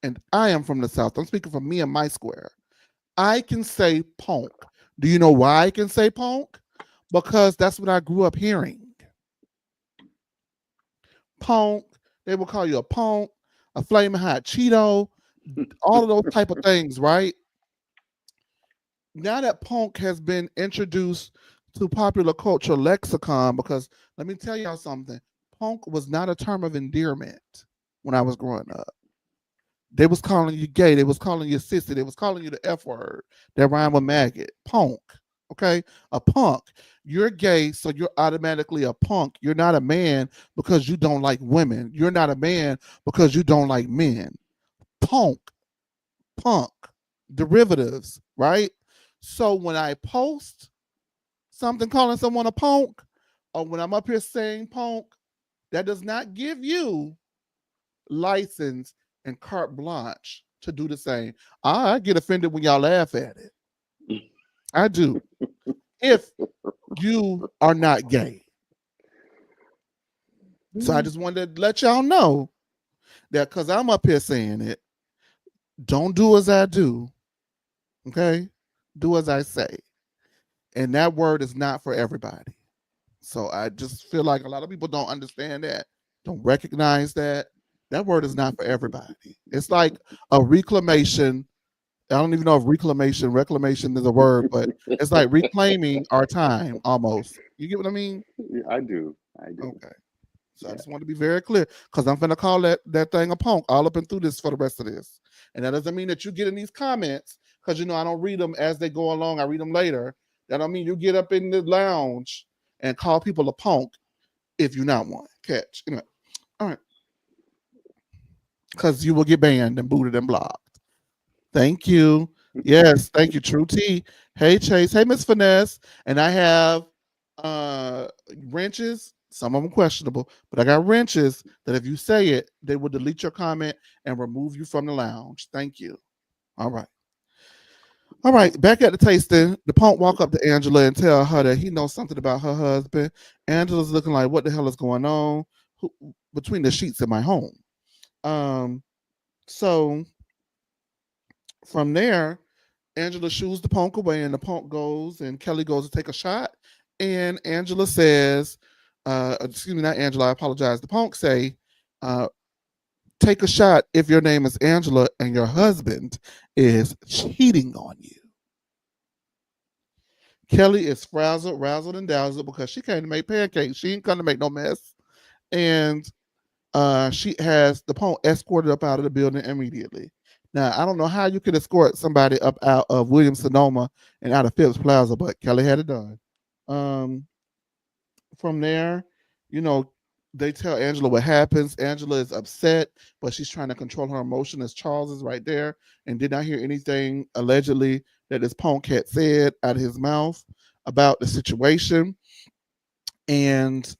And I am from the South. I'm speaking for me and my square. I can say punk. Do you know why I can say punk? Because that's what I grew up hearing. Punk. They will call you a punk, a flaming hot Cheeto, all of those type of things, right? Now that punk has been introduced to popular culture lexicon, because let me tell y'all something, punk was not a term of endearment when I was growing up. They was calling you gay. They was calling you sissy. They was calling you the F word that rhyme with maggot. Punk. Okay? A punk. You're gay, so you're automatically a punk. You're not a man because you don't like women. You're not a man because you don't like men. Punk. Punk. Derivatives, right? So when I post something calling someone a punk, or when I'm up here saying punk, that does not give you license and carte blanche to do the same. I get offended when y'all laugh at it. I do. If you are not gay. So I just wanted to let y'all know that because I'm up here saying it, don't do as I do. Okay? Do as I say. And that word is not for everybody. So I just feel like a lot of people don't understand that, don't recognize that. That word is not for everybody. It's like a reclamation. I don't even know if reclamation is a word, but it's like reclaiming our time almost. You get what I mean? Yeah, I do. I do. Okay. So I Yeah. just want to be very clear because I'm gonna call that thing a punk all up and through this for the rest of this. And that doesn't mean that you get in these comments because you know I don't read them as they go along. I read them later. That don't mean you get up in the lounge and call people a punk if you're not one. Catch. You know. All right. Because you will get banned and booted and blocked. Thank you. Yes, thank you, True T. Hey Chase. Hey Miss Finesse. And I have uh wrenches. Some of them questionable, but I got wrenches that if you say it, they will delete your comment and remove you from the lounge. Thank you. All right. All right. Back at the tasting, the punk walk up to Angela and tell her that he knows something about her husband. Angela's looking like, what the hell is going on? Who, between the sheets in my home. Um, so from there, Angela shoos the punk away, and the punk goes, and Kelly goes to take a shot. And Angela says, excuse me, not Angela, I apologize. The punk say, uh, take a shot if your name is Angela and your husband is cheating on you. Kelly is frazzled, razzled, and dazzled because she came to make pancakes. She ain't come to make no mess. And she has the punk escorted up out of the building immediately. Now, I don't know how you could escort somebody up out of Williams Sonoma and out of Phipps Plaza, but Kelly had it done. Um, from there, you know, they tell Angela what happens. Angela is upset, but she's trying to control her emotion as Charles is right there and did not hear anything allegedly that this punk had said out of his mouth about the situation. And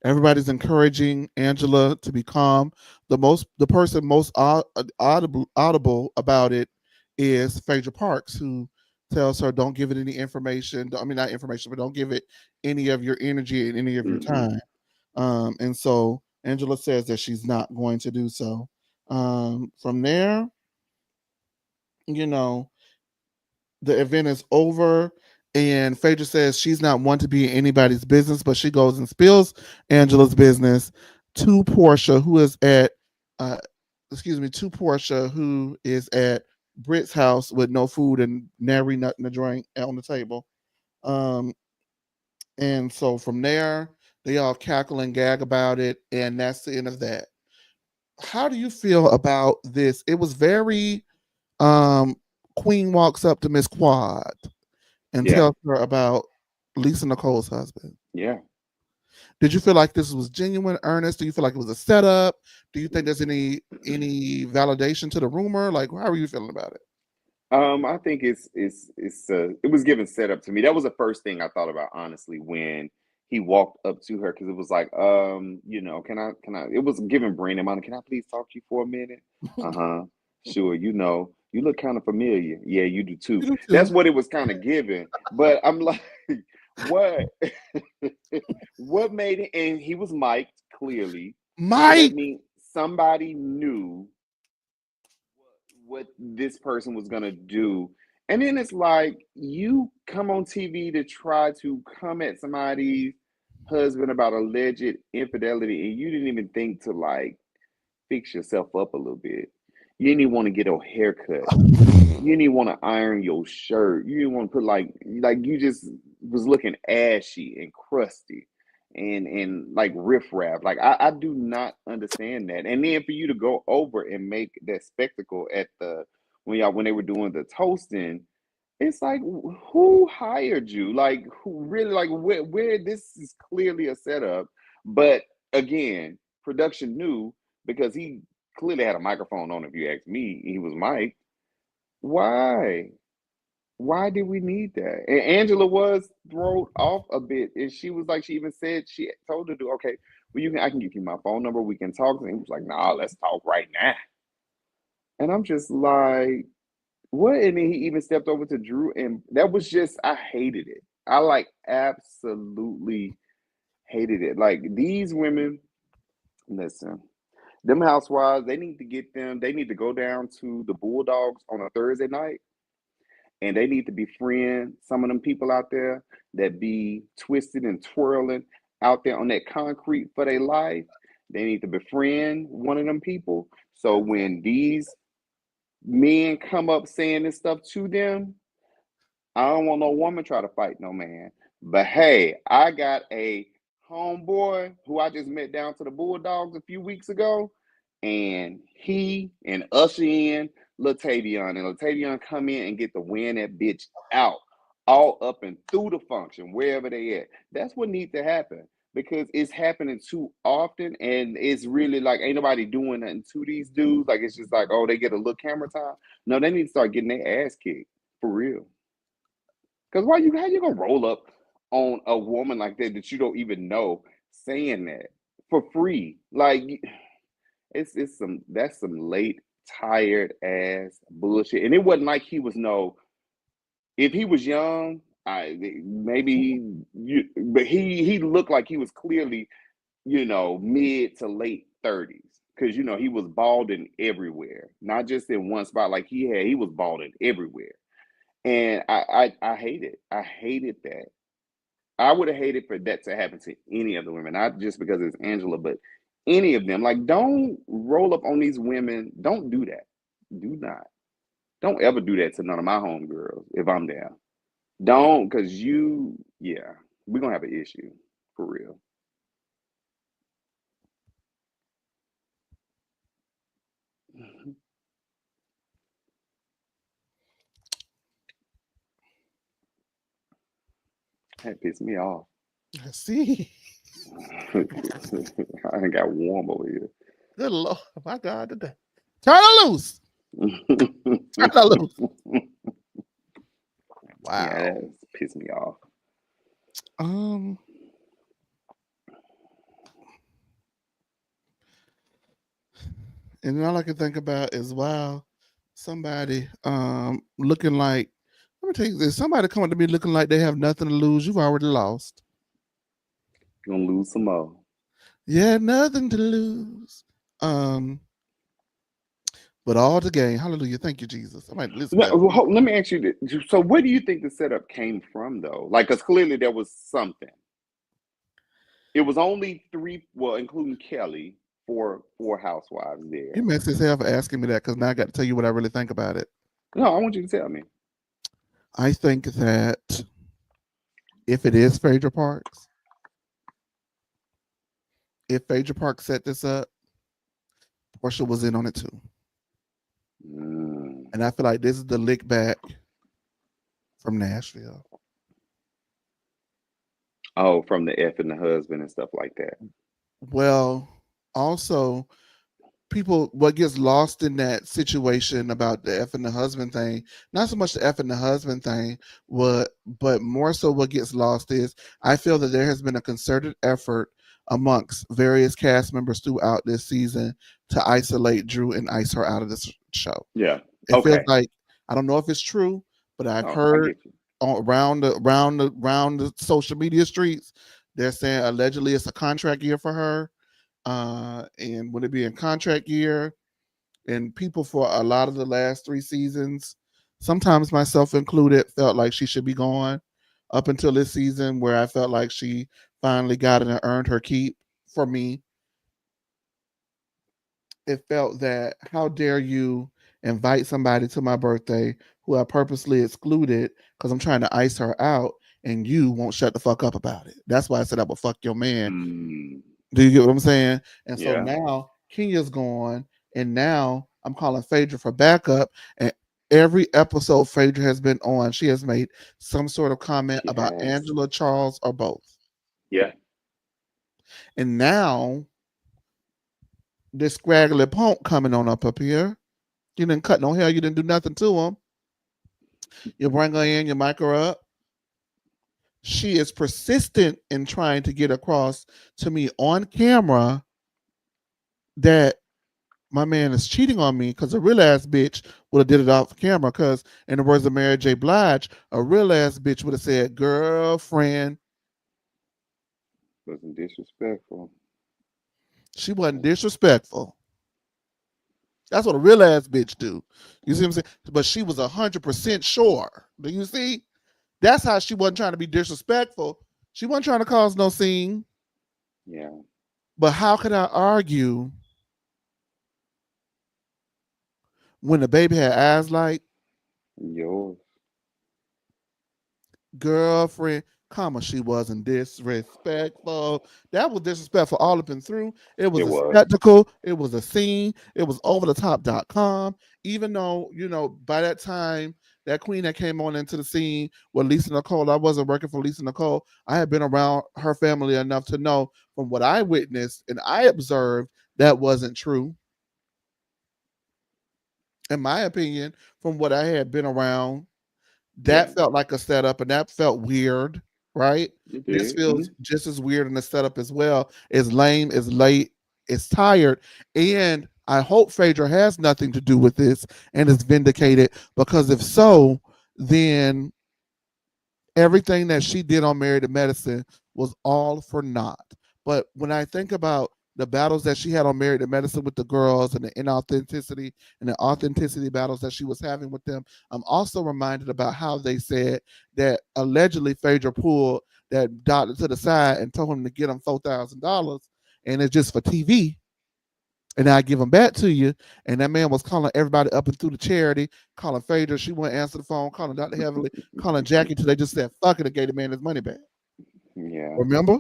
everybody's encouraging Angela to be calm. The person most audible about it is Phaedra Parks, who tells her, "Don't give it any information. I mean, not information, but don't give it any of your energy and any of your Mm-hmm. time." And so Angela says that she's not going to do so. From there, you know, the event is over, and Phaedra says she's not one to be in anybody's business, but she goes and spills Angela's business to Portia, who is at uh to Portia, who is at Brit's house with no food and nary nothing to drink on the table. Um And so from there, they all cackle and gag about it, and that's the end of that. How do you feel about this? It was very um Queen walks up to Miss Quad and Yeah, tells her about Lisa Nicole's husband. yeah. Did you feel like this was genuine, earnest? Do you feel like it was a setup? Do you think there's any validation to the rumor? Like, how are you feeling about it? I think it was given set up to me. That was the first thing I thought about, honestly, when he walked up to her, because it was like, can I it was giving Brandon money, can I please talk to you for a minute? Uh-huh. Sure, you look kind of familiar. Yeah, you do too. You do That's too. what it was kind of giving. But I'm like, what what made it, and he was mic'd clearly. So that Mike, means somebody knew what this person was gonna do. And then it's like you come on TV to try to come at somebody's husband about alleged infidelity, and you didn't even think to like fix yourself up a little bit. You didn't even want to get a haircut. You didn't even want to iron your shirt. You didn't want to put like you just was looking ashy and crusty and like riffraff. Like I do not understand that. And then for you to go over and make that spectacle at the when they were doing the toasting, it's like who hired you? Like who really like where this is clearly a setup, but again, production knew because he clearly had a microphone on. If you ask me, he was Mike. Why? Why did we need that? And Angela was thrown off a bit, and she was like, she even said she told her to, okay, well, I can give you my phone number, we can talk. And he was like, nah, let's talk right now. And I'm just like, what? And then he even stepped over to Drew, and that was just, I hated it. I like absolutely hated it. Like these women, listen, them housewives, they need to go down to the Bulldogs on a Thursday night, and they need to befriend some of them people out there that be twisted and twirling out there on that concrete for their life. They need to befriend one of them people. So when these men come up saying this stuff to them, I don't want no woman try to fight no man. But hey, I got a homeboy who I just met down to the Bulldogs a few weeks ago, and he and usher in Latavion, and Latavion come in and get the win that bitch out, all up and through the function, wherever they at. That's what needs to happen because it's happening too often, and it's really like ain't nobody doing nothing to these dudes. Like it's just like, oh, they get a little camera time. No, they need to start getting their ass kicked for real. Because how you gonna roll up on a woman like that you don't even know saying that for free? Like it's some that's some late tired ass bullshit. And it wasn't like he was no. If he was young, I maybe you, but he looked like he was clearly mid to late 30s because he was balding everywhere, not just in one spot. Like he was balding everywhere. And I hate it. I hated that. I would have hated for that to happen to any of the women, not just because it's Angela, but any of them. Like, don't roll up on these women. Don't do that. Do not. Don't ever do that to none of my homegirls if I'm there. Don't, because yeah, we're going to have an issue for real. That pissed me off. I see. I ain't got warm over here. Good Lord, my God, today. Turn her loose. Turn her loose. Yeah, Wow. that's pissed me off. Um, and then all I can think about is wow, somebody looking like let me tell you this, somebody coming to me looking like they have nothing to lose, you've already lost. Gonna lose some more. Yeah, nothing to lose. Um, but all to gain. Hallelujah. Thank you, Jesus. I might listen to that. Let me ask you this. So, where do you think the setup came from, though? Like, because clearly there was something. It was only three, well, including Kelli, four housewives You there. messed yourself for asking me that because now I got to tell you what I really think about it. No, I want you to tell me. I think that if it is Phaedra Parks, if Phaedra Parks set this up, Portia was in on it too. Mm. And I feel like this is the lick back from Nashville. Oh, from the F and the husband and stuff like that. Well, also people what gets lost in that situation about the F and the husband thing, not so much the F and the husband thing, but more so what gets lost is I feel that there has been a concerted effort amongst various cast members throughout this season to isolate Drew and ice her out of this show. Yeah. It feels Okay. like I don't know if it's true, but I've Oh, I heard get you. around the social media streets, they're saying allegedly it's a contract year for her. And would it be in contract year? And people for a lot of the last 3 seasons, sometimes myself included, felt like she should be gone. Up until this season, where I felt like she finally got it and earned her keep. For me, it felt that how dare you invite somebody to my birthday who I purposely excluded because I'm trying to ice her out and you won't shut the fuck up about it. That's why I said I would fuck your man. Mm. Do you get what I'm saying? And so Yeah. now Kenya's gone, and now I'm calling Phaedra for backup. And every episode Phaedra has been on, she has made some sort of comment She about has. Angela, Charles, or both. Yeah. And now this scraggly punk coming on up here. You didn't cut no hair. You didn't do nothing to him. You bring her in, you mic her up. She is persistent in trying to get across to me on camera that my man is cheating on me because a real ass bitch would have did it off camera. Because in the words of Mary J. Blige, a real ass bitch would have said, "Girlfriend." Wasn't disrespectful. She wasn't disrespectful. That's what a real ass bitch do. You see what I'm saying? But she was 100% sure. Do you see? That's how she wasn't trying to be disrespectful. She wasn't trying to cause no scene. Yeah. But how could I argue when the baby had eyes like Yours. girlfriend, comma, she wasn't disrespectful. That was disrespectful all up and through. It was It a was. spectacle. It was a scene. It was over the top.com. Even though, by that time, that queen that came on into the scene with Lisa Nicole, I wasn't working for Lisa Nicole. I had been around her family enough to know from what I witnessed and I observed that wasn't true. In my opinion, from what I had been around, Yeah. that felt like a setup and that felt weird, right? You This did. feels just as weird in the setup as well. It's lame, it's late, it's tired. And I hope Phaedra has nothing to do with this and is vindicated because if so, then everything that she did on Married to Medicine was all for naught. But when I think about the battles that she had on Married to Medicine with the girls and the inauthenticity and the authenticity battles that she was having with them, I'm also reminded about how they said that allegedly Phaedra pulled that doctor to the side and told him to get him $4,000 and it's just for TV. And I give them back to you. And that man was calling everybody up and through the charity, calling Phaedra. She wouldn't answer the phone, calling Dr. Heavenly, calling Jackie till they just said, fuck it, and gave the man his money back. Yeah. Remember?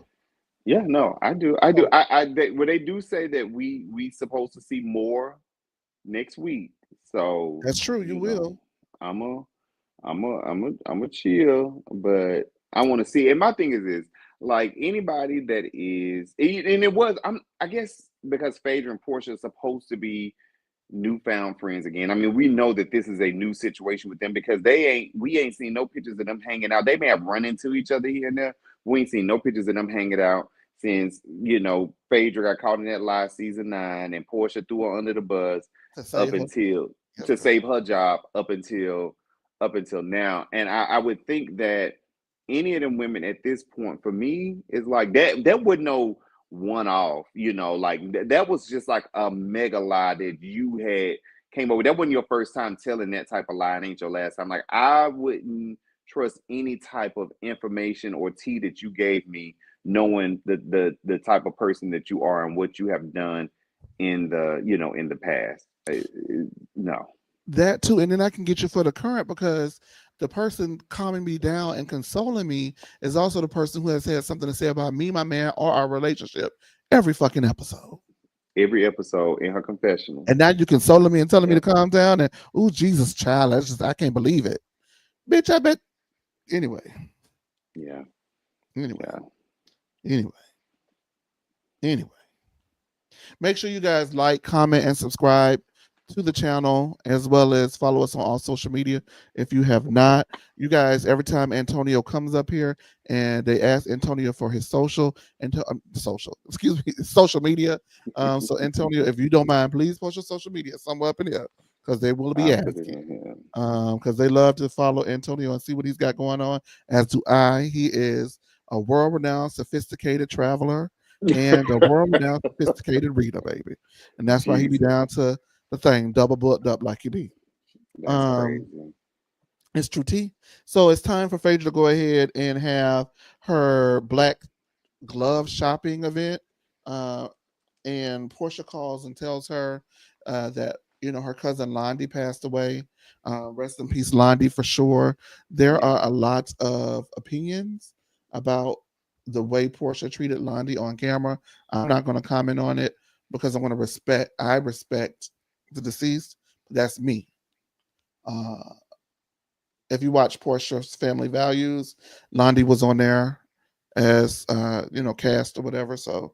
Yeah. No, I do. I do. So They do say that we supposed to see more next week. So that's true. You you know, will. I'm a, I'm a chill, but I want to see. And my thing is this: like anybody that is, and it was. I guess because Phaedra and Portia are supposed to be newfound friends again. I mean, we know that this is a new situation with them because we ain't seen no pictures of them hanging out. They may have run into each other here and there. We ain't seen no pictures of them hanging out since, Phaedra got caught in that lie season 9 and Portia threw her under the bus To up save her. until Yes, to girl. save her job up until now. And I would think that any of them women at this point, for me, is like that would no one off, like that was just like a mega lie that you had came over. That wasn't your first time telling that type of lie, and ain't your last time. Like I wouldn't trust any type of information or tea that you gave me, knowing the type of person that you are and what you have done in the past. No. That too. And then I can get you for the current because the person calming me down and consoling me is also the person who has had something to say about me, my man, or our relationship every fucking episode. Every episode in her confessional. And now you consoling me and telling me Yeah. to calm down and oh Jesus child, that's just I can't believe it. Bitch, I bet anyway. Yeah. Anyway. Yeah. Anyway. Anyway. Make sure you guys like, comment, and subscribe to the channel, as well as follow us on all social media if you have not. You guys, every time Antonio comes up here and they ask Antonio for his social media. So Antonio, if you don't mind, please post your social media somewhere up in here because they will be I'll put it asking. in here. Because they love to follow Antonio and see what he's got going on, as do I. He is a world-renowned, sophisticated traveler and a world-renowned, sophisticated reader, baby. And that's why he be Jesus. down to the thing, double booked up like he be. That's Um, crazy. it's True T. So it's time for Phaedra to go ahead and have her black glove shopping event. Uh, and Portia calls and tells her that her cousin Londi passed away. Rest in peace, Londi, for sure. There Yeah. are a lot of opinions about the way Portia treated Londi on camera. I'm not going to comment on it because I want to respect. I respect the deceased. That's me. Uh, if you watch Portia's Family Values, Londi was on there as cast or whatever. So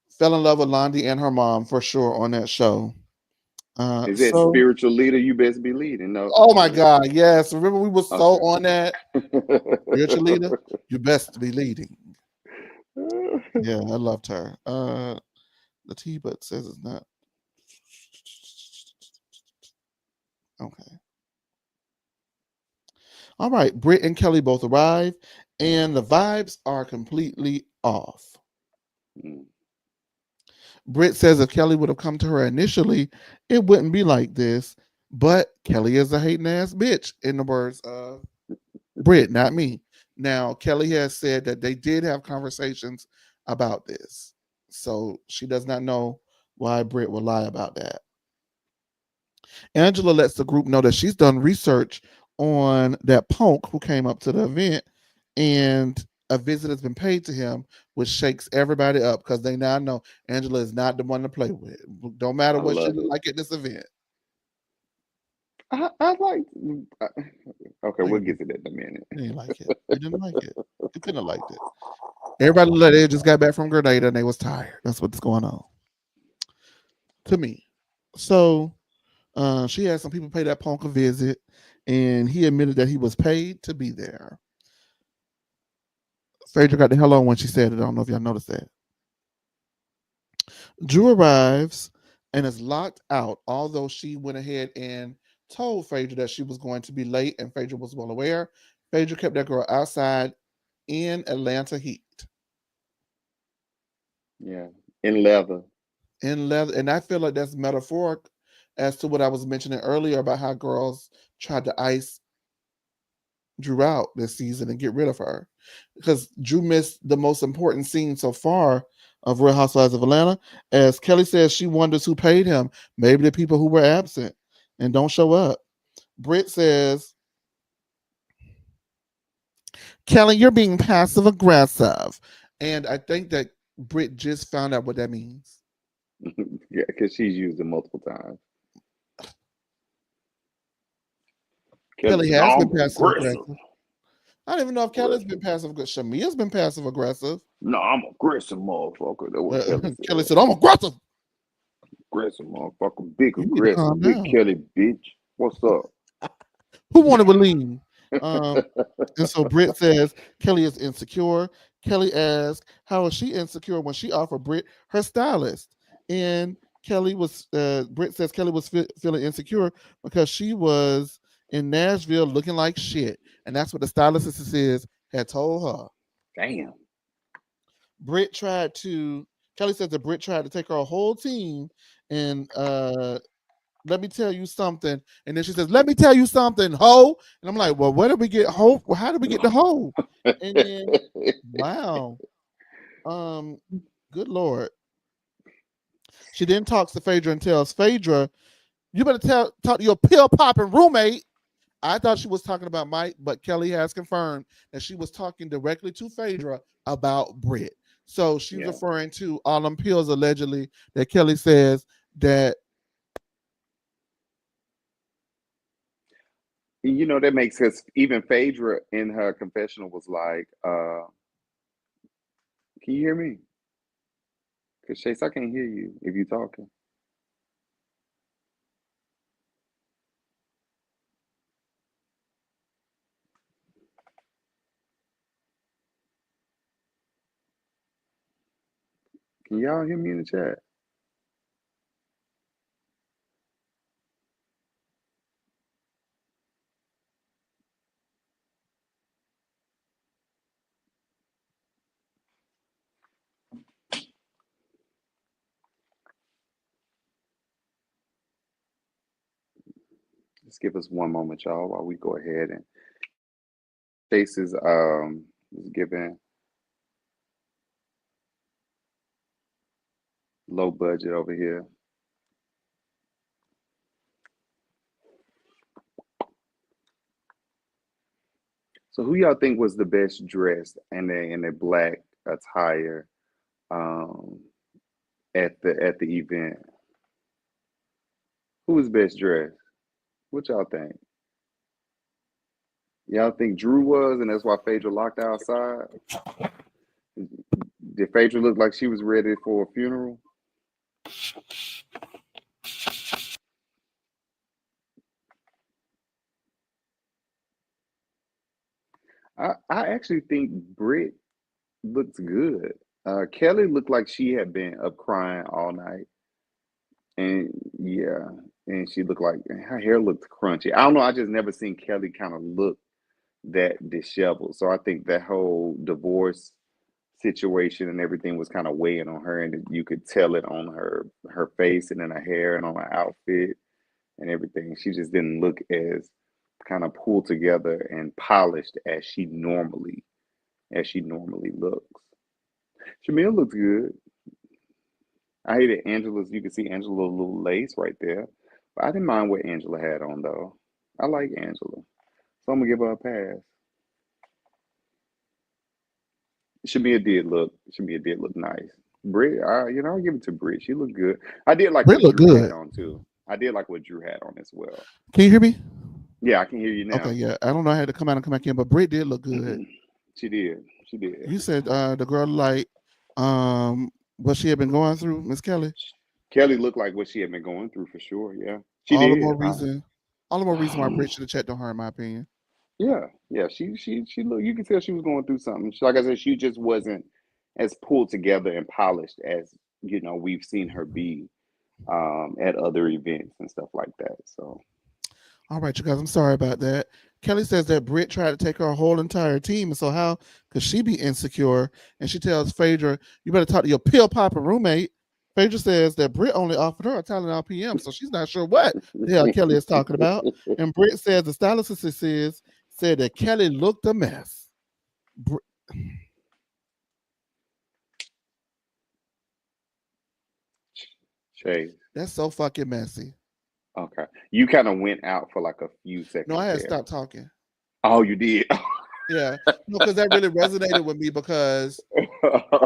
fell in love with Londi and her mom for sure on that show. Is that So, spiritual leader you best be leading? No. oh my God, yes. Remember we were so Okay. on that spiritual leader. You best be leading. Yeah, I loved her. The T but says it's not okay. All right, Brit and Kelli both arrive, and the vibes are completely off. Mm. Brit says if Kelli would have come to her initially, it wouldn't be like this. But Kelli is a hating ass bitch, in the words of Brit, not me. Now, Kelli has said that they did have conversations about this. So she does not know why Brit would lie about that. Angela lets the group know that she's done research on that punk who came up to the event and a visit has been paid to him, which shakes everybody up because they now know Angela is not the one to play with. Don't matter I what she love look it. like at this event. I like. I, okay, No, we'll you get didn't. to that in a minute. You didn't like it. You didn't like it. You couldn't have liked it. Everybody looked like they just got back from Grenada and they was tired. That's what's going on. To me. So she had some people pay that punk a visit, and he admitted that he was paid to be there. Phaedra got the hell on when she said it. I don't know if y'all noticed that. Drew arrives and is locked out, although she went ahead and told Phaedra that she was going to be late, and Phaedra was well aware. Phaedra kept that girl outside in Atlanta heat. Yeah, in leather. In leather, and I feel like that's metaphoric as to what I was mentioning earlier about how girls tried to ice Drew out this season and get rid of her because Drew missed the most important scene so far of Real Housewives of Atlanta. As Kelli says, she wonders who paid him. Maybe the people who were absent and don't show up. Brit says, Kelli, you're being passive aggressive. And I think that Brit just found out what that means. Yeah, because she's used it multiple times. Kelly Kelli said, "No, has been I'm passive aggressive. aggressive. I don't even know if Kelli's been Aggressive. passive aggressive. Shamia's been passive aggressive. No, I'm aggressive, motherfucker." That's what Kelly Kelli said. said, I'm aggressive. Aggressive, motherfucker. Big You need to calm aggressive. Big down. Kelly, bitch. What's up? Who wanted to leave? Um, and so Britt says Kelli is insecure. Kelli asks, how is she insecure when she offered Britt her stylist? And Britt says Kelli was feeling insecure because she was in Nashville looking like shit. And that's what the stylist had told her. Damn. Kelli says that Britt tried to take her whole team and let me tell you something. And then she says, let me tell you something, ho. And I'm like, well, where did we get ho? How did we get the ho? And then, wow. Good Lord. She then talks to Phaedra and tells Phaedra, you better talk to your pill popping roommate I thought she was talking about Mike, but Kelly has confirmed that she was talking directly to Phaedra about Brit. So she's Yeah. referring to all them pills allegedly that Kelly says that. You know, that makes sense. Even Phaedra in her confessional was like, can you hear me? Because Chase, I can't hear you if you're talking. Can y'all hear me in the chat? Just give us one moment, y'all, while we go ahead and Chase is giving low budget over here. So who y'all think was the best dressed in a black attire um at the event? Who was best dressed? What y'all think? Y'all think Drew was, and that's why Phaedra locked outside? Did Phaedra look like she was ready for a funeral? I actually think Brit looks good. Kelly looked like she had been up crying all night, and yeah, and she looked like her hair looked crunchy. I don't know. I just never seen Kelly kind of look that disheveled. So I think that whole divorce situation and everything was kind of weighing on her, and you could tell it on her face and in her hair and on her outfit and everything. She just didn't look as kind of pulled together and polished as she normally looks. Shamia looks good. I hated Angela's. You can see Angela's little lace right there, but I didn't mind what Angela had on though. I like Angela, so I'm gonna give her a pass. Shamia did look nice. Brit, I'll give it to Brit. She looked good. I did like Brit what looked Drew had good. on too. I did like what Drew had on as well. Can you hear me? Yeah, I can hear you Okay, now. yeah. I don't know. I had to come out and come back in, but Brit did look good. She did. She did. You said the girl like what she had been going through, Miss Kelly. Kelly looked like what she had been going through for sure. Yeah, she All the did. more reason, all the more reason why Brit should have checked on her, in my opinion. Yeah, yeah. She looked. You could tell she was going through something. Like I said, she just wasn't as pulled together and polished as we've seen her be at other events and stuff like that. So All right, you guys, I'm sorry about that. Kelly says that Britt tried to take her whole entire team, and so how could she be insecure? And she tells Phaedra, "You better talk to your pill popping roommate." Phaedra says that Britt only offered her a Tylenol PM, so she's not sure what the hell Kelly is talking about. And Britt says the stylist said that Kelly looked a mess. Br- Chase. That's so fucking messy. Okay. You kind of went out for like a few No, seconds I had there. stopped talking. Oh, you did. Yeah, no, because that really resonated with me because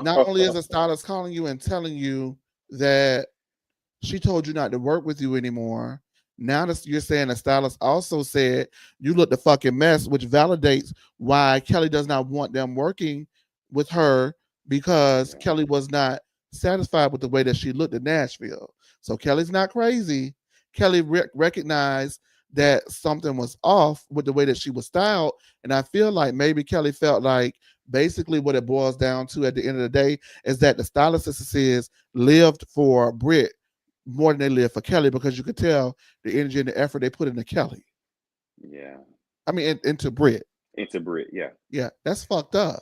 not only is a stylist calling you and telling you that she told you not to work with you anymore. Now that you're saying the stylist also said you look the fucking mess, which validates why Kelly does not want them working with her because Yeah. Kelly was not satisfied with the way that she looked in Nashville. So Kelly's not crazy. Kelly recognized that something was off with the way that she was styled. And I feel like maybe Kelly felt like basically what it boils down to at the end of the day is that the stylist says lived for Brit more than they live for Kelly because you could tell the energy and the effort they put into Kelly. Yeah. I mean, into Brit. Into Brit. Yeah. Yeah, that's fucked up.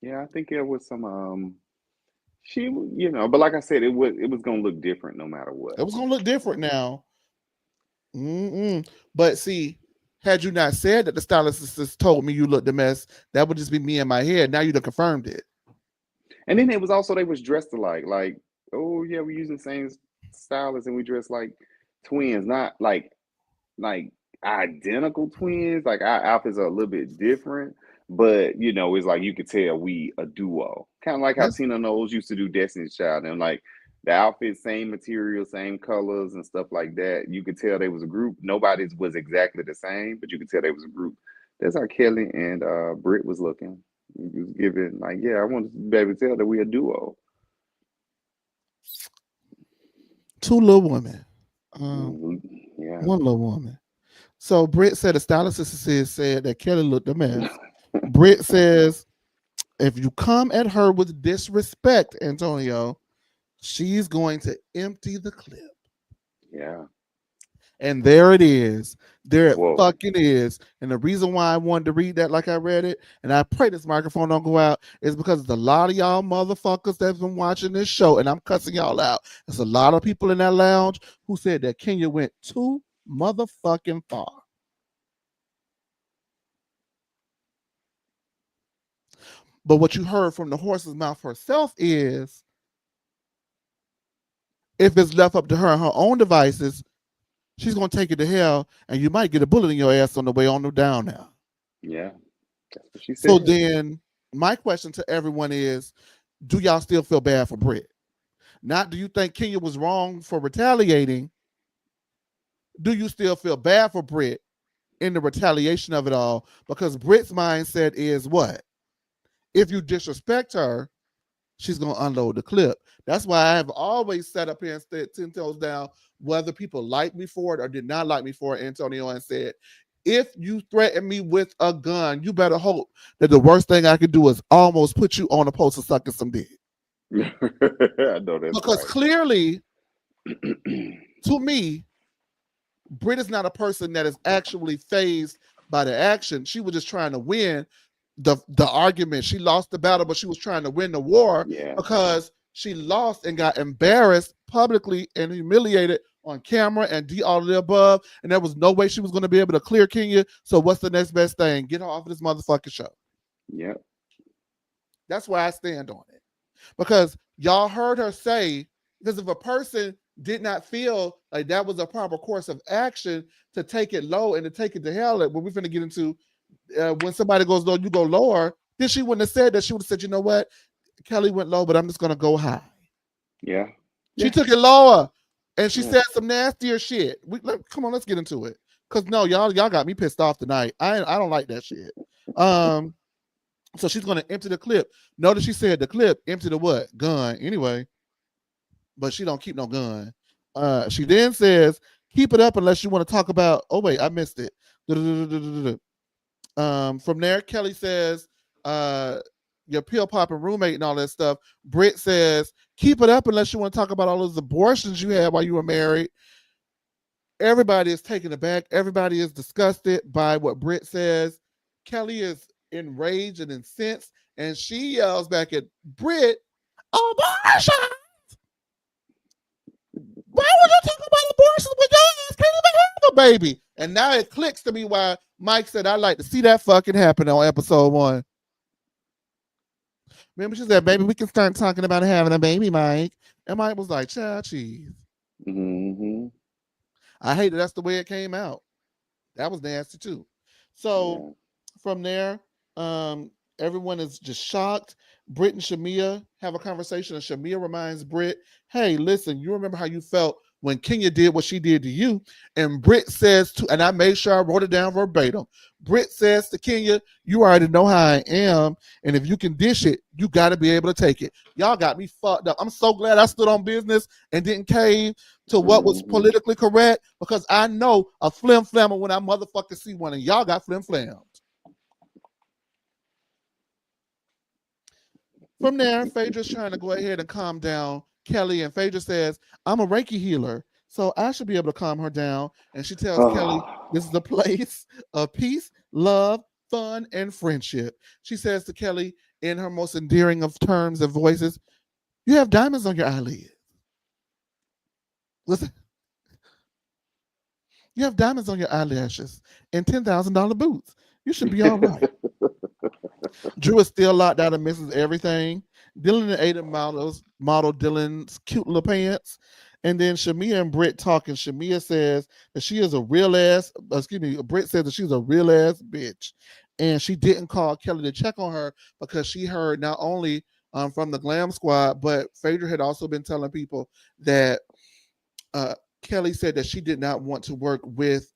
Yeah. I think there was some. But like I said, it was gonna look different no matter what. It was gonna look different now. But see, had you not said that the stylist just told me you looked a mess, that would just be me in my head. Now you done confirmed it. And then it was also they was dressed alike. Like, oh yeah, we using the same stylist and we dress like twins, not like identical twins. Like our outfits are a little bit different, but it's like you could tell we a duo. Kind of like how That's Tina Knowles used to do Destiny's Child, and like the outfits, same material, same colors and stuff like that. You could tell they was a group. Nobody's was exactly the same, but you could tell they was a group. That's how Kelly and Brit was looking. He was giving like, yeah, I want to be able to tell that we a duo. two little women. Mhm. Yeah. One little woman. So Britt said the stylist assistant said that Kelly looked a mess. Britt says if you come at her with disrespect, Antonio, she's going to empty the clip. Yeah. And there it is. There it Whoa. fucking is. And the reason why I wanted to read that like I read it, and I pray this microphone don't go out, is because there's a lot of y'all motherfuckers that's been watching this show, and I'm cussing y'all out. There's a lot of people in that lounge who said that Kenya went too motherfucking far. But what you heard from the horse's mouth herself is if it's left up to her and her own devices, she's gonna take it to hell, and you might get a bullet in your ass on the way on the down now. Yeah. That's what she So said. then my question to everyone is, do y'all still feel bad for Brit? Not do you think Kenya was wrong for retaliating? Do you still feel bad for Brit in the retaliation of it all? Because Brit's mindset is what? If you disrespect her, she's gonna unload the clip. That's why I have always sat up here and stood 10 toes down, whether people liked me for it or did not like me for it, Antonio, and said, if you threaten me with a gun, you better hope that the worst thing I could do is almost put you on a post of sucking some dick. I know that's Because right. clearly, to me, Brit is not a person that is actually phased by the action. She was just trying to win the argument. She lost the battle, but she was trying to win the war Yeah. because she lost and got embarrassed publicly and humiliated on camera and all of the above. And there was no way she was going to be able to clear Kenya. So what's the next best thing? Get her off of this motherfucking show. Yep. That's where I stand on it. Because y'all heard her say, because if a person did not feel like that was a proper course of action to take it low and to take it to hell, like what we're going to get into, when somebody goes low, you go lower, then she wouldn't have said that. She would have said, you know what? Kelly went low, but I'm just going to go high. Yeah. She Yeah. took it lower and she Yeah. said some nastier shit. Come on, let's get into it. Because no, y'all got me pissed off tonight. I don't like that shit. So she's going to empty the clip. Notice she said the clip empty the what? Gun. Anyway, but she don't keep no gun. She then says, keep it up unless you want to talk about, oh wait, I missed it. From there, Kelly says, your pill popping roommate and all that stuff. Britt says, keep it up unless you want to talk about all those abortions you had while you were married. Everybody is taken aback. Everybody is disgusted by what Britt says. Kelly is enraged and incensed, and she yells back at Britt, abortion! Why would you talk about abortions when your ass can't even have a baby? And now it clicks to me why Mike said, I'd like to see that fucking happen on episode 1. Remember, she said, baby, we can start talking about having a baby, Mike. And Mike was like, child cheese. Mm-hmm. I hate that that's the way it came out. That was nasty too. So Yeah. from there, everyone is just shocked. Brit and Shamia have a conversation, and Shamia reminds Brit, hey, listen, you remember how you felt when Kenya did what she did to you? And Brit says to, and I made sure I wrote it down verbatim. Brit says to Kenya, you already know how I am, and if you can dish it, you got to be able to take it. Y'all got me fucked up. I'm so glad I stood on business and didn't cave to what was Mm-hmm. politically correct, because I know a flim flammer when I motherfucker see one, and y'all got flim flams. From there, Phaedra's trying to go ahead and calm down Kelly, and Phaedra says, I'm a Reiki healer, so I should be able to calm her down. And she tells Kelly, this is a place of peace, love, fun, and friendship. She says to Kelly, in her most endearing of terms and voices, you have diamonds on your eyelids. Listen, you have diamonds on your eyelashes and $10,000 boots. You should be all right. Drew is still locked out and misses everything. Dylan and Aiden model Dylan's cute little pants. And then Shamia and Brit talking. Shamia says that she is a real ass, excuse me, Brit says that she's a real ass bitch. And she didn't call Kelli to check on her because she heard not only from the Glam Squad, but Phaedra had also been telling people that uh, Kelli said that she did not want to work with,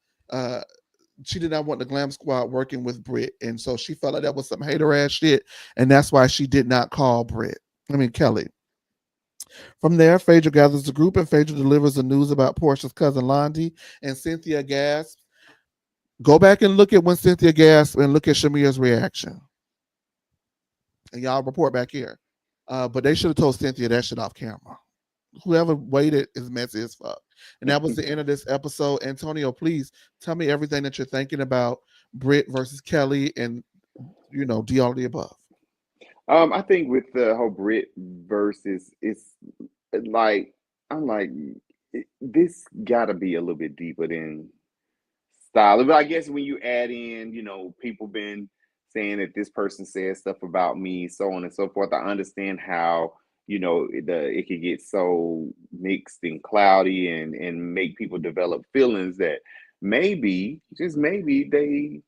she did not want the Glam Squad working with Brit. And so she felt like that was some hater ass shit. And that's why she did not call Kelli. From there, Phaedra gathers the group and Phaedra delivers the news about Portia's cousin Londi, and Cynthia gasps. Go back and look at when Cynthia gasps and look at Shamia's reaction. And y'all report back here. But they should have told Cynthia that shit off camera. Whoever waited is messy as fuck. And that was the end of this episode. Antonio, please tell me everything that you're thinking about Brit versus Kelli and, do all the above. I think with the whole Brit versus, it's like I'm like this got to be a little bit deeper than style. But I guess when you add in, people been saying that this person says stuff about me, so on and so forth. I understand how it could get so mixed and cloudy and make people develop feelings that maybe, just maybe, they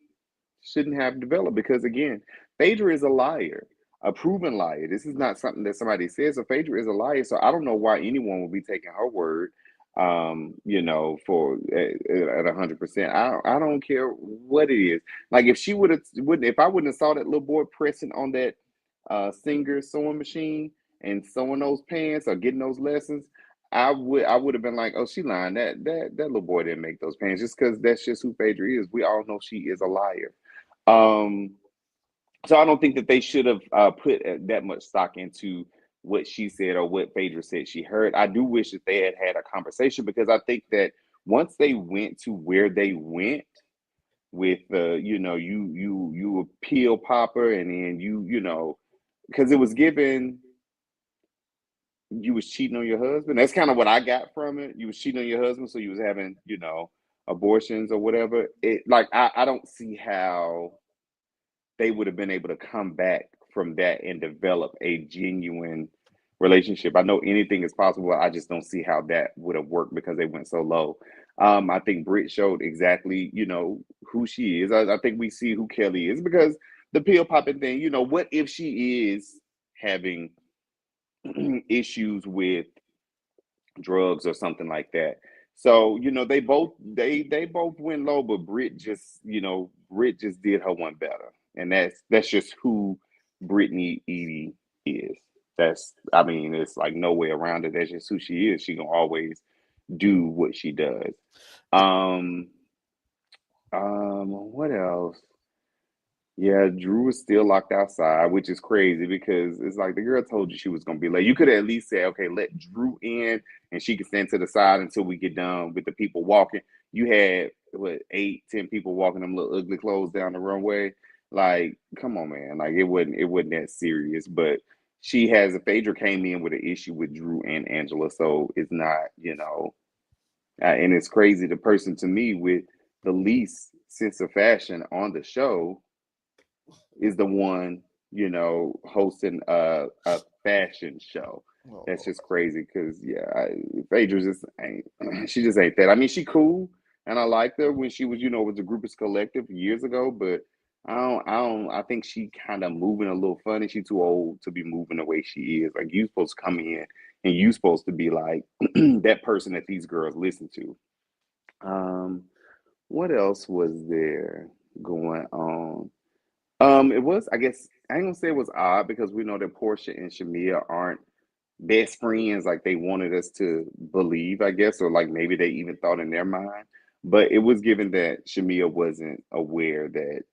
shouldn't have developed, because again, Phaedra is a liar, a proven liar. This is not something that somebody says. So Phaedra is a liar. So I don't know why anyone would be taking her word, for at 100%. I don't care what it is. Like if she wouldn't, if I wouldn't have saw that little boy pressing on that singer sewing machine and sewing those pants or getting those lessons, I would have been like, oh, she lying. That little boy didn't make those pants, just because that's just who Phaedra is. We all know she is a liar. Um, so I don't think that they should have put that much stock into what she said or what Phaedra said she heard. I do wish that they had had a conversation, because I think that once they went to where they went with you a pill popper, and then because it was given, you was cheating on your husband. That's kind of what I got from it. You was cheating on your husband, so you was having abortions or whatever. It, like, I don't see how they would have been able to come back from that and develop a genuine relationship. I know anything is possible. I just don't see how that would have worked because they went so low. I think Brit showed exactly, who she is. I think we see who Kelli is, because the pill popping thing, what if she is having issues with drugs or something like that? So, they both went low, but Brit just did her one better. And that's just who Brittany Edie is. I mean, it's like no way around it. That's just who she is. She gonna always do what she does. Um, what else? Yeah, Drew is still locked outside, which is crazy, because it's like the girl told you she was gonna be late. You could at least say, okay, let Drew in and she can stand to the side until we get done with the people walking. You had what, 8, 10 people walking them little ugly clothes down the runway. Like, come on, man. Like it wasn't that serious. But Phaedra came in with an issue with Drew and Angela, so it's not, and it's crazy. The person to me with the least sense of fashion on the show is the one, hosting a fashion show. Oh, That's Lord. just crazy, because yeah, Phaedra just ain't. She just ain't that. I mean, she cool, and I liked her when she was, with the Groupers Collective years ago. But I don't. I think she kind of moving a little funny. She too old to be moving the way she is. Like, you supposed to come in and you supposed to be like that person that these girls listen to. Um, what else was there going on? It was, I guess, I ain't gonna say it was odd, because we know that Portia and Shamia aren't best friends like they wanted us to believe, I guess, or like maybe they even thought in their mind. But it was given that Shamia wasn't aware that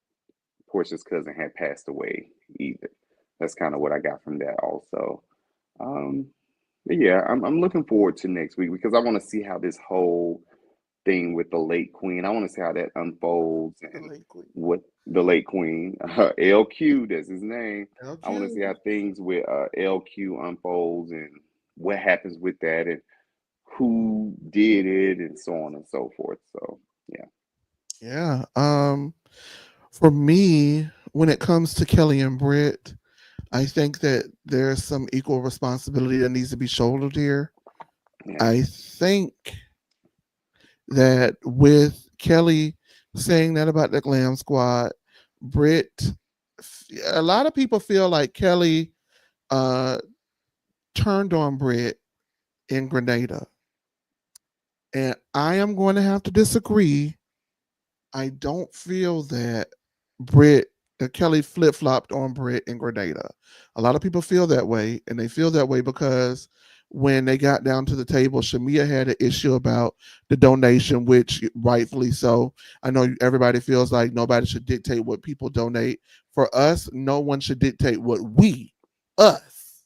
Portia's cousin had passed away either. That's kind of what I got from that also. Um, but yeah, I'm looking forward to next week, because I want to see how this whole thing with the late queen. I want to see how that unfolds, The and late queen. what the late queen, LQ, that's his name. I want to see LQ. how things with LQ unfolds, and what happens with that, and who did it, and so on and so forth. So yeah. Yeah. For me, when it comes to Kelli and Britt, I think that there's some equal responsibility that needs to be shouldered here. Yeah. I think that with Kelly saying that about the Glam Squad, Brit, a lot of people feel like Kelly uh, turned on Brit in Grenada. And I am going to have to disagree. I don't feel that Brit Kelly flip flopped on Brit in Grenada. A lot of people feel that way, and they feel that way because when they got down to the table, Shamia had an issue about the donation, which rightfully so. I know everybody feels like nobody should dictate what people donate. For us, no one should dictate what us,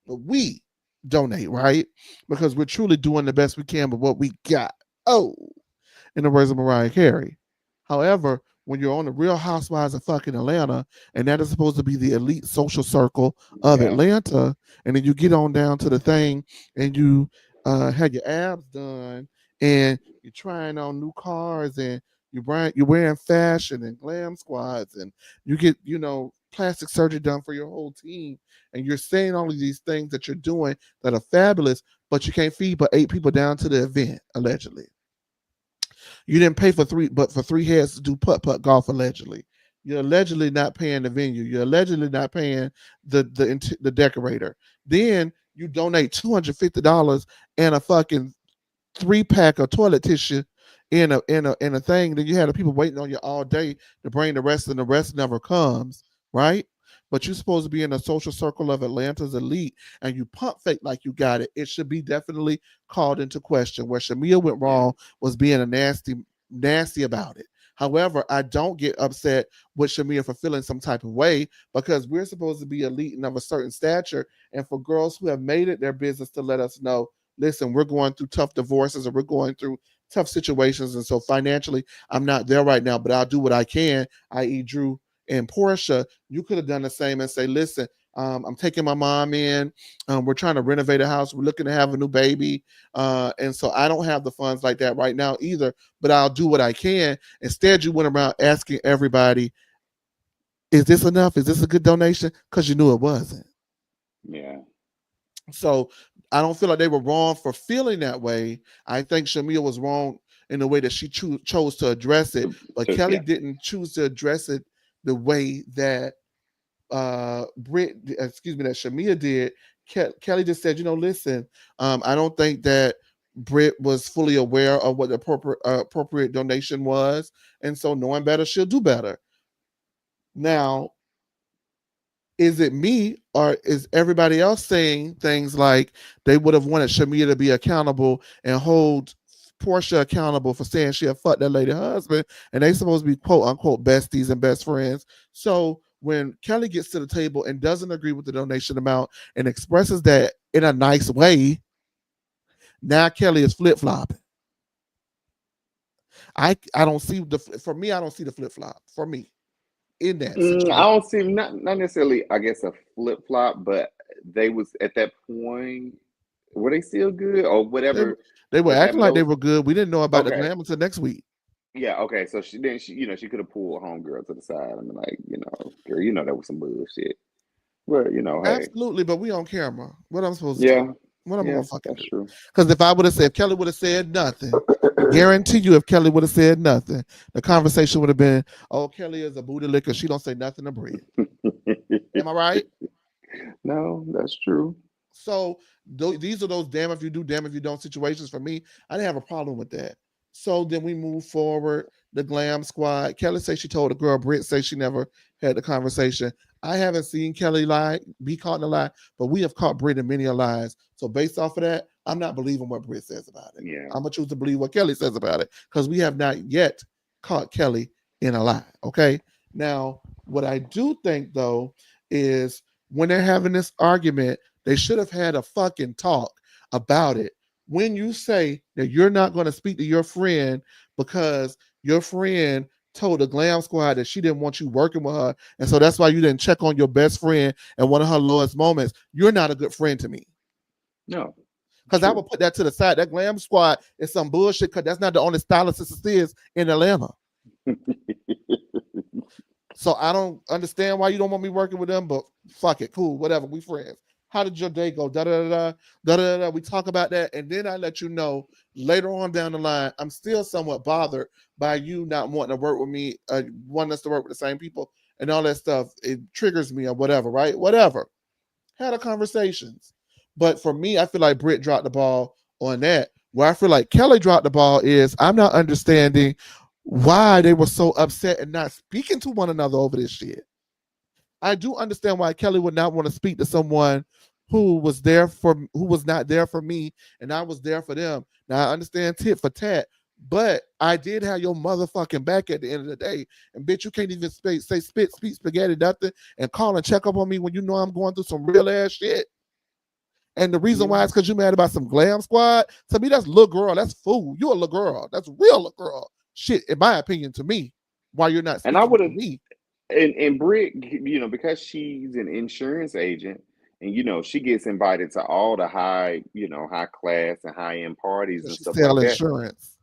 what we donate, right? Because we're truly doing the best we can with what we got. Oh, in the words of Mariah Carey. However, when you're on the Real Housewives of fucking Atlanta, and that is supposed to be the elite social circle of Yeah. Atlanta, and then you get on down to the thing and you had your abs done and you're trying on new cars and you're wearing fashion and glam squads and you get, plastic surgery done for your whole team and you're saying all of these things that you're doing that are fabulous, but you can't feed but 8 people down to the event, allegedly. You didn't pay for three heads to do putt putt golf allegedly. You're allegedly not paying the venue. You're allegedly not paying the decorator. Then you donate $250 and a fucking 3 pack of toilet tissue in a thing. Then you had the people waiting on you all day to bring the rest, and the rest never comes, right? But you're supposed to be in a social circle of Atlanta's elite, and you pump fake like you got it. It should be definitely called into question. Where Shamia went Yeah. wrong was being a nasty about it. However, I don't get upset with Shamia for feeling some type of way because we're supposed to be elite and of a certain stature. And for girls who have made it their business to let us know, listen, we're going through tough divorces or we're going through tough situations. And so financially, I'm not there right now, but I'll do what I can, i.e., Drew and Portia. You could have done the same and say, listen, I'm taking my mom in. We're trying to renovate a house. We're looking to have a new baby. And so I don't have the funds like that right now either, but I'll do what I can. Instead, you went around asking everybody, is this enough? Is this a good donation? Because you knew it wasn't. Yeah. So I don't feel like they were wrong for feeling that way. I think Shamia was wrong in the way that she chose to address it, but Kelly Yeah. didn't choose to address it the way that that Shamia did. Kelly just said, listen, I don't think that Brit was fully aware of what the appropriate donation was, and so knowing better, she'll do better. Now, is it me or is everybody else saying things like they would have wanted Shamia to be accountable and hold Portia accountable for saying she had fucked that lady husband, and they supposed to be quote unquote besties and best friends. So when Kelly gets to the table and doesn't agree with the donation amount and expresses that in a nice way, now Kelly is flip flopping. I don't see the for me I don't see the flip flop for me in that I situation. don't see not necessarily, I guess, a flip flop, but they was at that point. Were they still good or They whatever they were was acting having like they those? were good. We didn't know about the Okay, glam until next week. yeah, okay. So she could have pulled homegirl to the side. I mean, like, girl, that was some bullshit. Well, hey, Absolutely, but we on camera. What I'm supposed to do? yeah, What am I yeah, gonna fucking that's do? true. Because if I would have said, if Kelly would have said nothing, guarantee you, if Kelly would have said nothing, the conversation would have been, "Oh, Kelly is a booty licker. She don't say nothing to Brit." Am I right? No, that's true. So these are those damn if you do, damn if you don't situations for me. I didn't have a problem with that. So then we move forward. The Glam Squad. Kelly says she told a girl. Britt says she never had the conversation. I haven't seen Kelly be caught in a lie, but we have caught Britt in many a lies. So based off of that, I'm not believing what Britt says about it. Yeah, I'm gonna choose to believe what Kelly says about it because we have not yet caught Kelly in a lie. Okay. Now, what I do think though is when they're having this argument, they should have had a fucking talk about it. When you say that you're not going to speak to your friend because your friend told the Glam Squad that she didn't want you working with her, and so that's why you didn't check on your best friend at one of her lowest moments, you're not a good friend to me. no, Because I true. would put that to the side. That Glam Squad is some bullshit because that's not the only stylist this is in Atlanta. So I don't understand why you don't want me working with them, but fuck it, cool, whatever, we friends. How did your day go? Da da da da da da da. We talk about that, and then I let you know later on down the line. I'm still somewhat bothered by you not wanting to work with me, wanting us to work with the same people, and all that stuff. It triggers me or whatever, right? Whatever. Had a conversations, but for me, I feel like Brit dropped the ball on that. Where I feel like Kelli dropped the ball is I'm not understanding why they were so upset and not speaking to one another over this shit. I do understand why Kelli would not want to speak to someone who was not there for me and I was there for them. Now I understand tit for tat, but I did have your motherfucking back at the end of the day. And bitch, you can't even speak spaghetti nothing and call and check up on me when you know I'm going through some real ass shit. And the reason why Yeah. is because you mad about some glam squad. To me, that's little girl. That's fool. You a little girl. That's real little girl. Shit, in my opinion, to me. Why you're not And I speaking would to have, me? and Brit, because she's an insurance agent, and she gets invited to all the high class and high end parties Because and she stuff sell like that. insurance.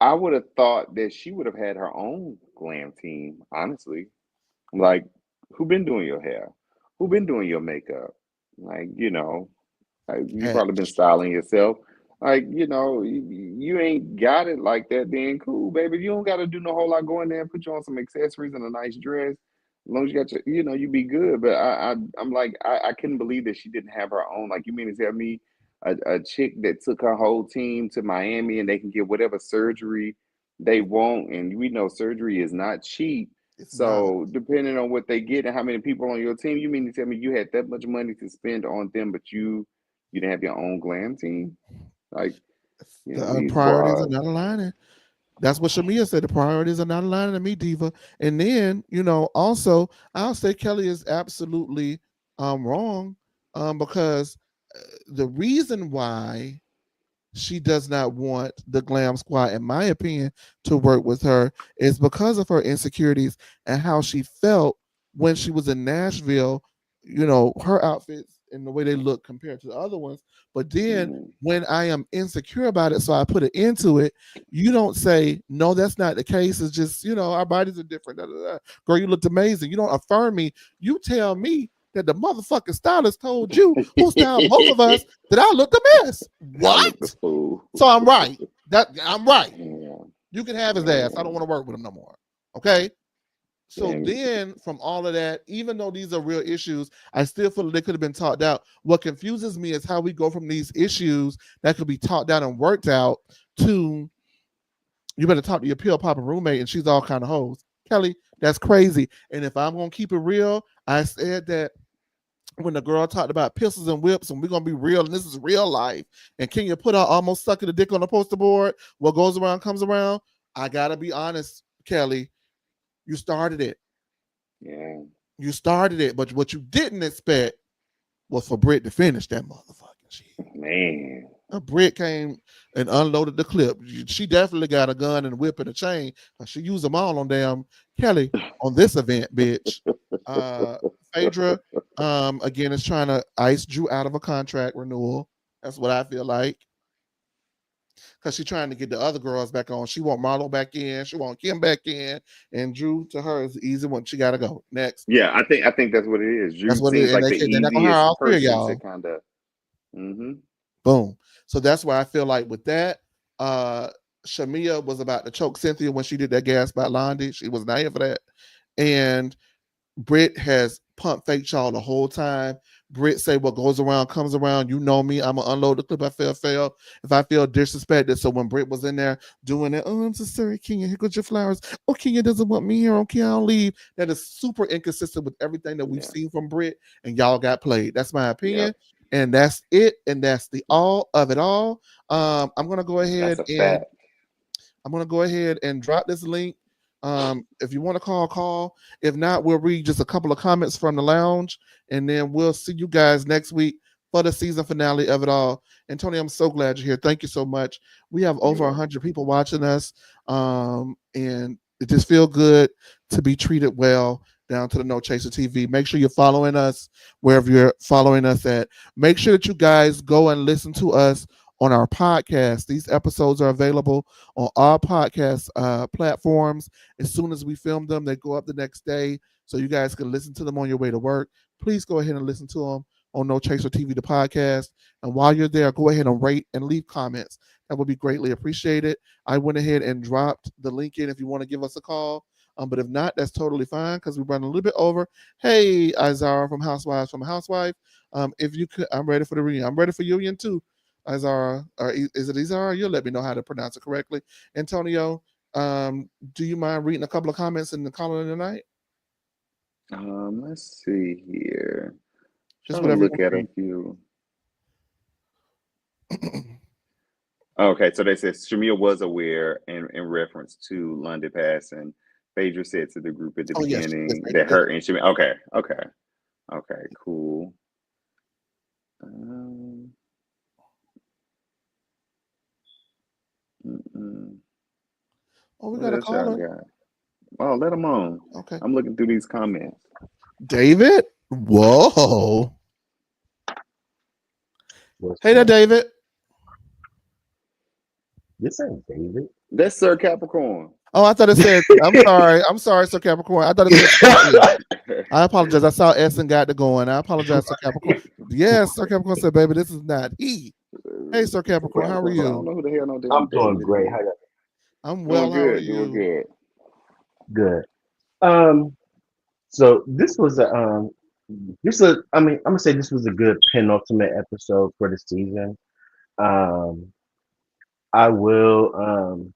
I would have thought that she would have had her own glam team, honestly. Like, who been doing your hair? Who been doing your makeup? Like, you probably been Hatch. styling yourself. Like, you ain't got it like that, then cool, baby. You don't got to do no whole lot. Go in there and put you on some accessories and a nice dress. As long as you got your, you be good. But I'm like, I couldn't believe that she didn't have her own. Like, you mean to tell me a chick that took her whole team to Miami and they can get whatever surgery they want, and we know surgery is not cheap. It's not. So depending on what they get and how many people on your team, you mean to tell me you had that much money to spend on them, but you didn't have your own glam team? Like, The these priorities are squads. not aligning. That's what Shamia said. The priorities are not aligning to me, Diva. And then, also, I'll say Kelli is absolutely wrong because the reason why she does not want the glam squad, in my opinion, to work with her is because of her insecurities and how she felt when she was in Nashville. Her outfits and the way they look compared to the other ones. But then Mm, when I am insecure about it, so I put it into it, you don't say, no, that's not the case. It's just, our bodies are different. Da, da, da. Girl, you looked amazing. You don't affirm me. You tell me that the motherfucking stylist told you, who styled both of us, that I looked a mess. I looked a What? fool. So I'm right. I'm right. Yeah, You can have his ass. I don't yeah, want to work with him no more. Okay. So and then from all of that, even though these are real issues, I still feel that they could have been talked out. What confuses me is how we go from these issues that could be talked out and worked out to you better talk to your pill popping roommate and she's all kind of hoes. Kelli, that's crazy. And if I'm gonna keep it real, I said that when the girl talked about pistols and whips and we're gonna be real and this is real life. And Kenya put out almost sucking the dick on the poster board. What goes around comes around. I gotta be honest, Kelli. You started it. yeah, You started it, but what you didn't expect was for Brit to finish that motherfucking shit. man, Brit came and unloaded the clip. She definitely got a gun and a whip and a chain. She used them all on damn Kelli on this event, bitch. Uh Phaedra, again, is trying to ice Drew out of a contract renewal. That's what I feel like. Because she's trying to get the other girls back on. She want Marlo back in. She want Kim back in. And Drew, to her, is the easy one. She got to go. Next. yeah. I think that's what it is. That's Drew what it is. seems And like the they're not going to hire easiest all three of person to y'all. kind of. Mm-hmm. Boom. So that's why I feel like with that, Shamia was about to choke Cynthia when she did that gas by Londi. She was not here for that. And Brit has pumped fake y'all the whole time. Brit say what goes around comes around. You know me. I'm gonna unload the clip. I feel if I feel disrespected. So when Brit was in there doing that, oh, I'm so sorry, Kenya. Here goes your flowers. Oh, Kenya doesn't want me here. Okay, I'll leave. That is super inconsistent with everything that we've Yeah. seen from Brit, and y'all got played. That's my opinion, Yep. and that's it, and that's the all of it all. I'm gonna go That's ahead a and fact. drop this link. If you want to call, call. If not, we'll read just a couple of comments from the lounge, and then we'll see you guys next week for the season finale of it all. And Tony, I'm so glad you're here. Thank you so much. We have You're over welcome. 100 people watching us, and it just feels good to be treated well down to the No Chaser TV. Make sure you're following us wherever you're following us at. Make sure that you guys go and listen to us on our podcast. These episodes are available on all podcast platforms. As soon as we film them, they go up the next day, so you guys can listen to them on your way to work. Please go ahead and listen to them on No Chaser TV, the podcast. And while you're there, go ahead and rate and leave comments. That would be greatly appreciated. I went ahead and dropped the link in if you want to give us a call. But if not, that's totally fine because we run a little bit over. Hey, Izara from Housewives from Housewife. If you could, I'm ready for the reunion. I'm ready for union too. Izara, or is it Izara? You'll let me know how to pronounce it correctly. Antonio, do you mind reading a couple of comments in the column tonight? Let's see here. Just Trying to whatever you look want at to a read. few. Okay, so they said Shamia was aware in reference to London Pass, and Phaedra said to the group at the Oh yes, yes, beginning I that did. her and Shamia. Okay, cool. Um, mm-mm. Oh, we What got a else y'all caller. got? Oh, let them on. Okay, I'm looking through these comments. David. Whoa. What's Hey there, up? David. This ain't David. That's Sir Capricorn. Oh, I thought it said. I'm sorry. I'm sorry, Sir Capricorn. I thought it said Scorpio. I apologize. I saw S and got to going. I apologize, Sir Capricorn. Yes, Sir Capricorn said, "Baby, this is not he." Hey, Sir Sir Capricorn, how are Capricorn. So I don't you? know who the hell no damn I'm doing David great. How is. you I'm Doing well. How are good, doing you? good. good? Um, so this was I mean, I'm gonna say this was a good penultimate episode for the season. Um, I will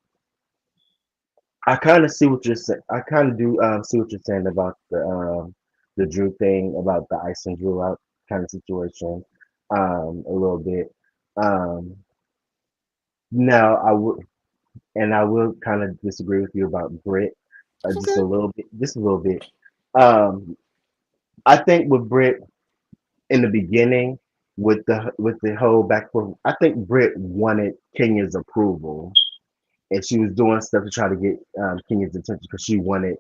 I kind of see what you're saying. I kind of do see what you're saying about the Drew thing, about the ice and Drew out kind of situation, a little bit. Um, now I will kind of disagree with you about Brit, It's just okay. a little bit, just a little bit. Um, I think with Brit in the beginning, with the whole back forth, I think Brit wanted Kenya's approval, and she was doing stuff to try to get Kenya's attention because she wanted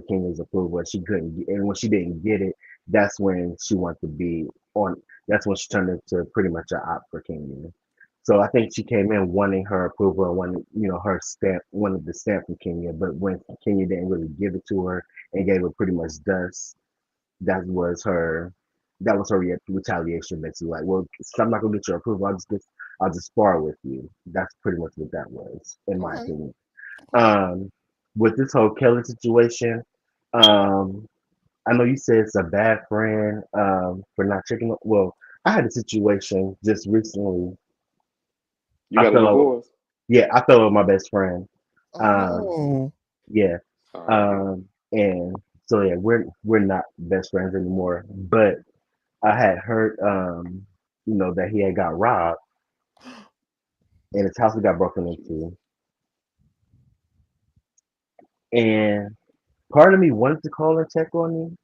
Kenya's approval, and she couldn't. And when she didn't get it, that's when she wanted to be on. That's when she turned into pretty much an op for Kenya. So I think she came in wanting her approval and wanted, her stamp, wanted the stamp from Kenya. But when Kenya didn't really give it to her and gave her pretty much dust, that was her. That was her retaliation, basically. Like, well, so I'm not gonna get your approval. I'll just spar with you. That's pretty much what that was, in my Okay. opinion. Um, with this whole Kelly situation, um, I know you said it's a bad friend for not checking. Well, I had a situation just recently. You I got a fell out. divorce? Yeah, I fell out with my best friend. Oh Um, no. yeah. Sorry to hear. And so yeah, we're not best friends anymore. But I had heard, that he had got robbed and his house got broken Jeez. into. And part of me wanted to call and check on him,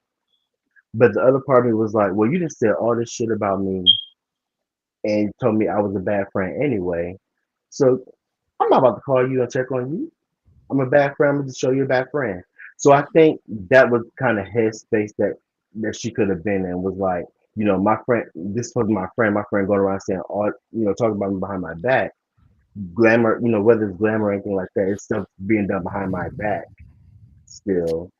but the other part of me was like, well, you just said all this shit about me and told me I was a bad friend anyway. So I'm not about to call you and check on you. I'm a bad friend. I'm gonna just show you a bad friend. So I think that was kind of headspace that she could have been in, was like, my friend, this was my friend. My friend going around saying all, talking about me behind my back. Glamour, whether it's glamour or anything like that, it's stuff being done behind my back still,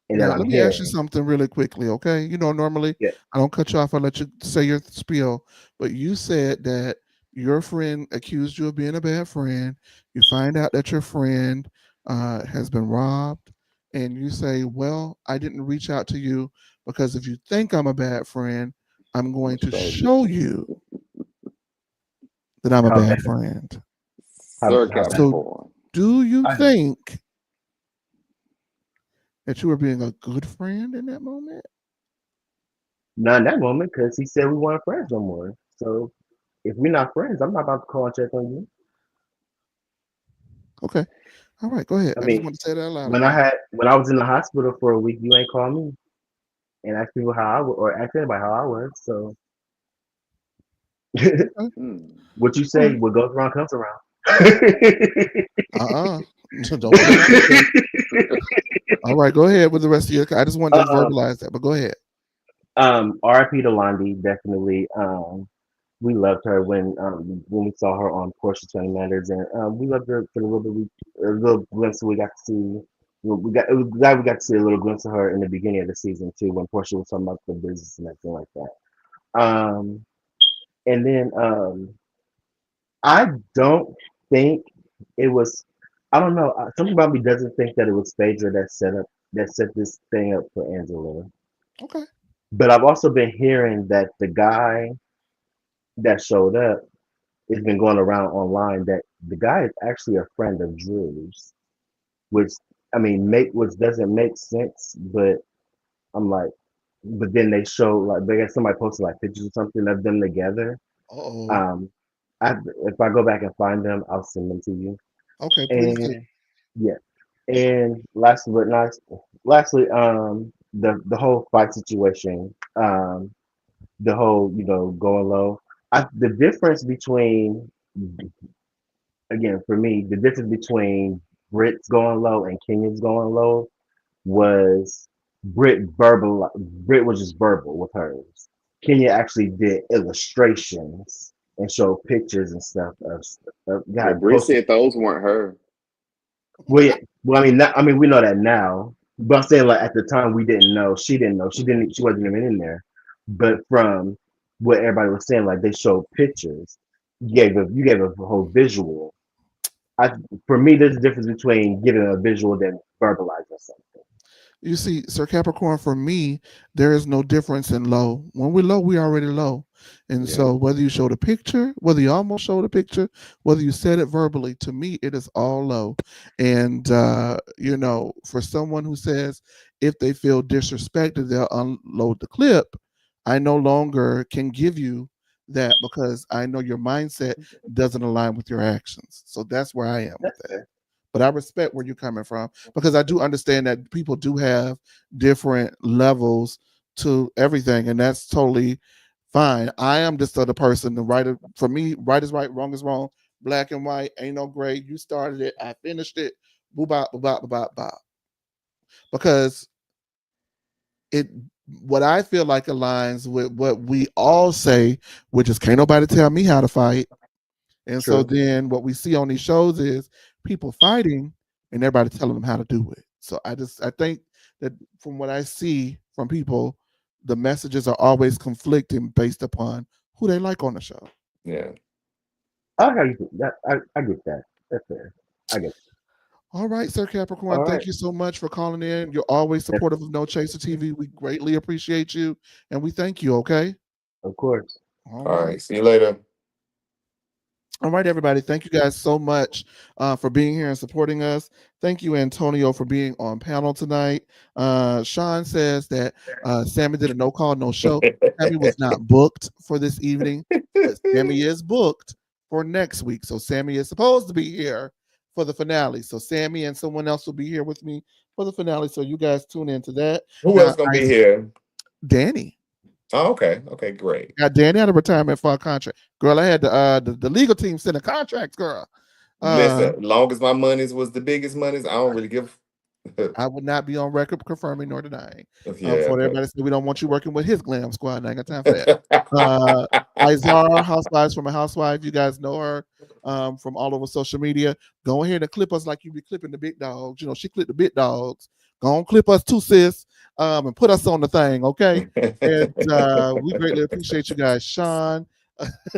and then Now I'm let me ask you hearing, something really quickly, okay? Normally yeah, I don't cut you off. I let you say your spiel, but you said that your friend accused you of being a bad friend. You find out that your friend has been robbed, and you say, "Well, I didn't reach out to you because if you think I'm a bad friend, I'm I'm going gonna to show you. show you that I'm a how bad bad, friend." Sir how bad. So, Capricorn. do you I know. think that you were being a good friend in that moment? Not in that moment, because he said we weren't friends no more. So if we're not friends, I'm not about to call and check on you. Okay. All right, go ahead. I I just mean, want to say that out loud again. when I was in the hospital for a week, you ain't call me and ask people how I was, or ask anybody how I was. So Okay. Hmm. what you All say, right. what goes around comes around. Uh-uh. Don't put it like that. All right, go ahead with the rest of your. I just wanted to um, verbalize that, but go ahead. R.I.P. to Londi, definitely. We loved her when we saw her on Portia 20 Matters, and we loved her for the little bit a little glimpse we got to see. It was glad we got to see a little glimpse of her in the beginning of the season too, when Portia was talking about the business and everything like that. Um, and then I don't think it was. I don't know. Something about me doesn't think that it was Phaedra that set this thing up for Angela. Okay. But I've also been hearing that the guy that showed up has been going around online that the guy is actually a friend of Drew's, which I mean which doesn't make sense, but I'm like, but then they show like they got somebody posted like pictures or something of them together. Oh. Um, if I go back and find them, I'll send them to you. Okay. Please do. And yeah, and lastly, the whole fight situation, the whole going low. The difference between again for me, the difference between Brit's going low and Kenya's going low was Brit was just verbal with hers. Kenya actually did illustrations and showed pictures and stuff of But God Brit posted. said those weren't her. Well, yeah, well, I mean, I mean, we know that now, but I'm saying like at the time we didn't know. She didn't know. She wasn't even in there. But from what everybody was saying, like they showed pictures. You gave a whole visual. I For me, there's a difference between giving a visual than verbalizing something. You see, Sir Capricorn, for me, there is no difference in low. When we're low, we already low. And Yeah. so whether you show the picture, whether you almost show the picture, whether you said it verbally, to me, it is all low. And, for someone who says if they feel disrespected, they'll unload the clip, I no longer can give you that because I know your mindset doesn't align with your actions. So that's where I am with That's that. fair. But I respect where you're coming from because I do understand that people do have different levels to everything, and that's totally fine. I am just the other person. For me, right is right, wrong is wrong, black and white, ain't no gray. You started it, I finished it. Boo bop, boo bop, boo bop, bop. Because it, what I feel like aligns with what we all say, which is can't nobody tell me how to fight. And so True. then what we see on these shows is people fighting and everybody telling them how to do it. So I think that from what I see from people, the messages are always conflicting based upon who they like on the show. Yeah. I like how you think that. I get that. That's fair. I get. All right, Sir Capricorn, All thank right. you so much for calling in. You're always That's, supportive of No Chaser TV. We greatly appreciate you and we thank you, okay? of course. All All right. right. See you later. All right, everybody. Thank you guys so much for being here and supporting us. Thank you, Antonio, for being on panel tonight. Sean says that Sammy did a no call, no show. Sammy was not booked for this evening, but Sammy is booked for next week. So Sammy is supposed to be here for the finale. So Sammy and someone else will be here with me for the finale. So you guys tune into that. Who else Now, gonna be here? Danny. Oh, okay. Okay, great. Got Danny out of retirement for a contract. Girl, I had the legal team send a contract, girl. Uh, Listen, long as my monies was the biggest monies, I don't really give. I would not be on record confirming nor denying. Yeah, For okay. everybody say we don't want you working with his glam squad. And I ain't got time for that. Uh, Izara, housewives from a housewife. You guys know her from all over social media. Go ahead and clip us like you be clipping the big dogs. You know, she clipped the big dogs. Go on, clip us too, sis, and put us on the thing, okay? And we greatly appreciate you guys. Sean,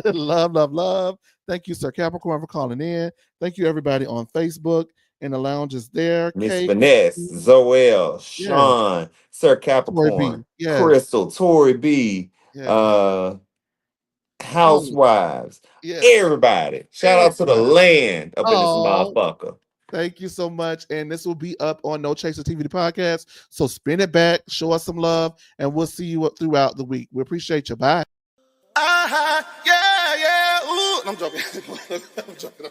love, love, love. Thank you, Sir Capricorn, for calling in. Thank you, everybody on Facebook and the lounge is there. Miss Kay, Finesse, Christine, Zoel, yeah, Sean, Sir Tori Capricorn, B, yes, Crystal, Tori B, yes, uh, Tony, Housewives, yes, everybody. Shout out to the everybody. land up in this Oh, motherfucker. thank you so much. And this will be up on No Chaser TV the podcast. So spin it back, show us some love, and we'll see you up throughout the week. We appreciate you. Bye. Yeah, yeah. Ooh, I'm joking. I'm joking.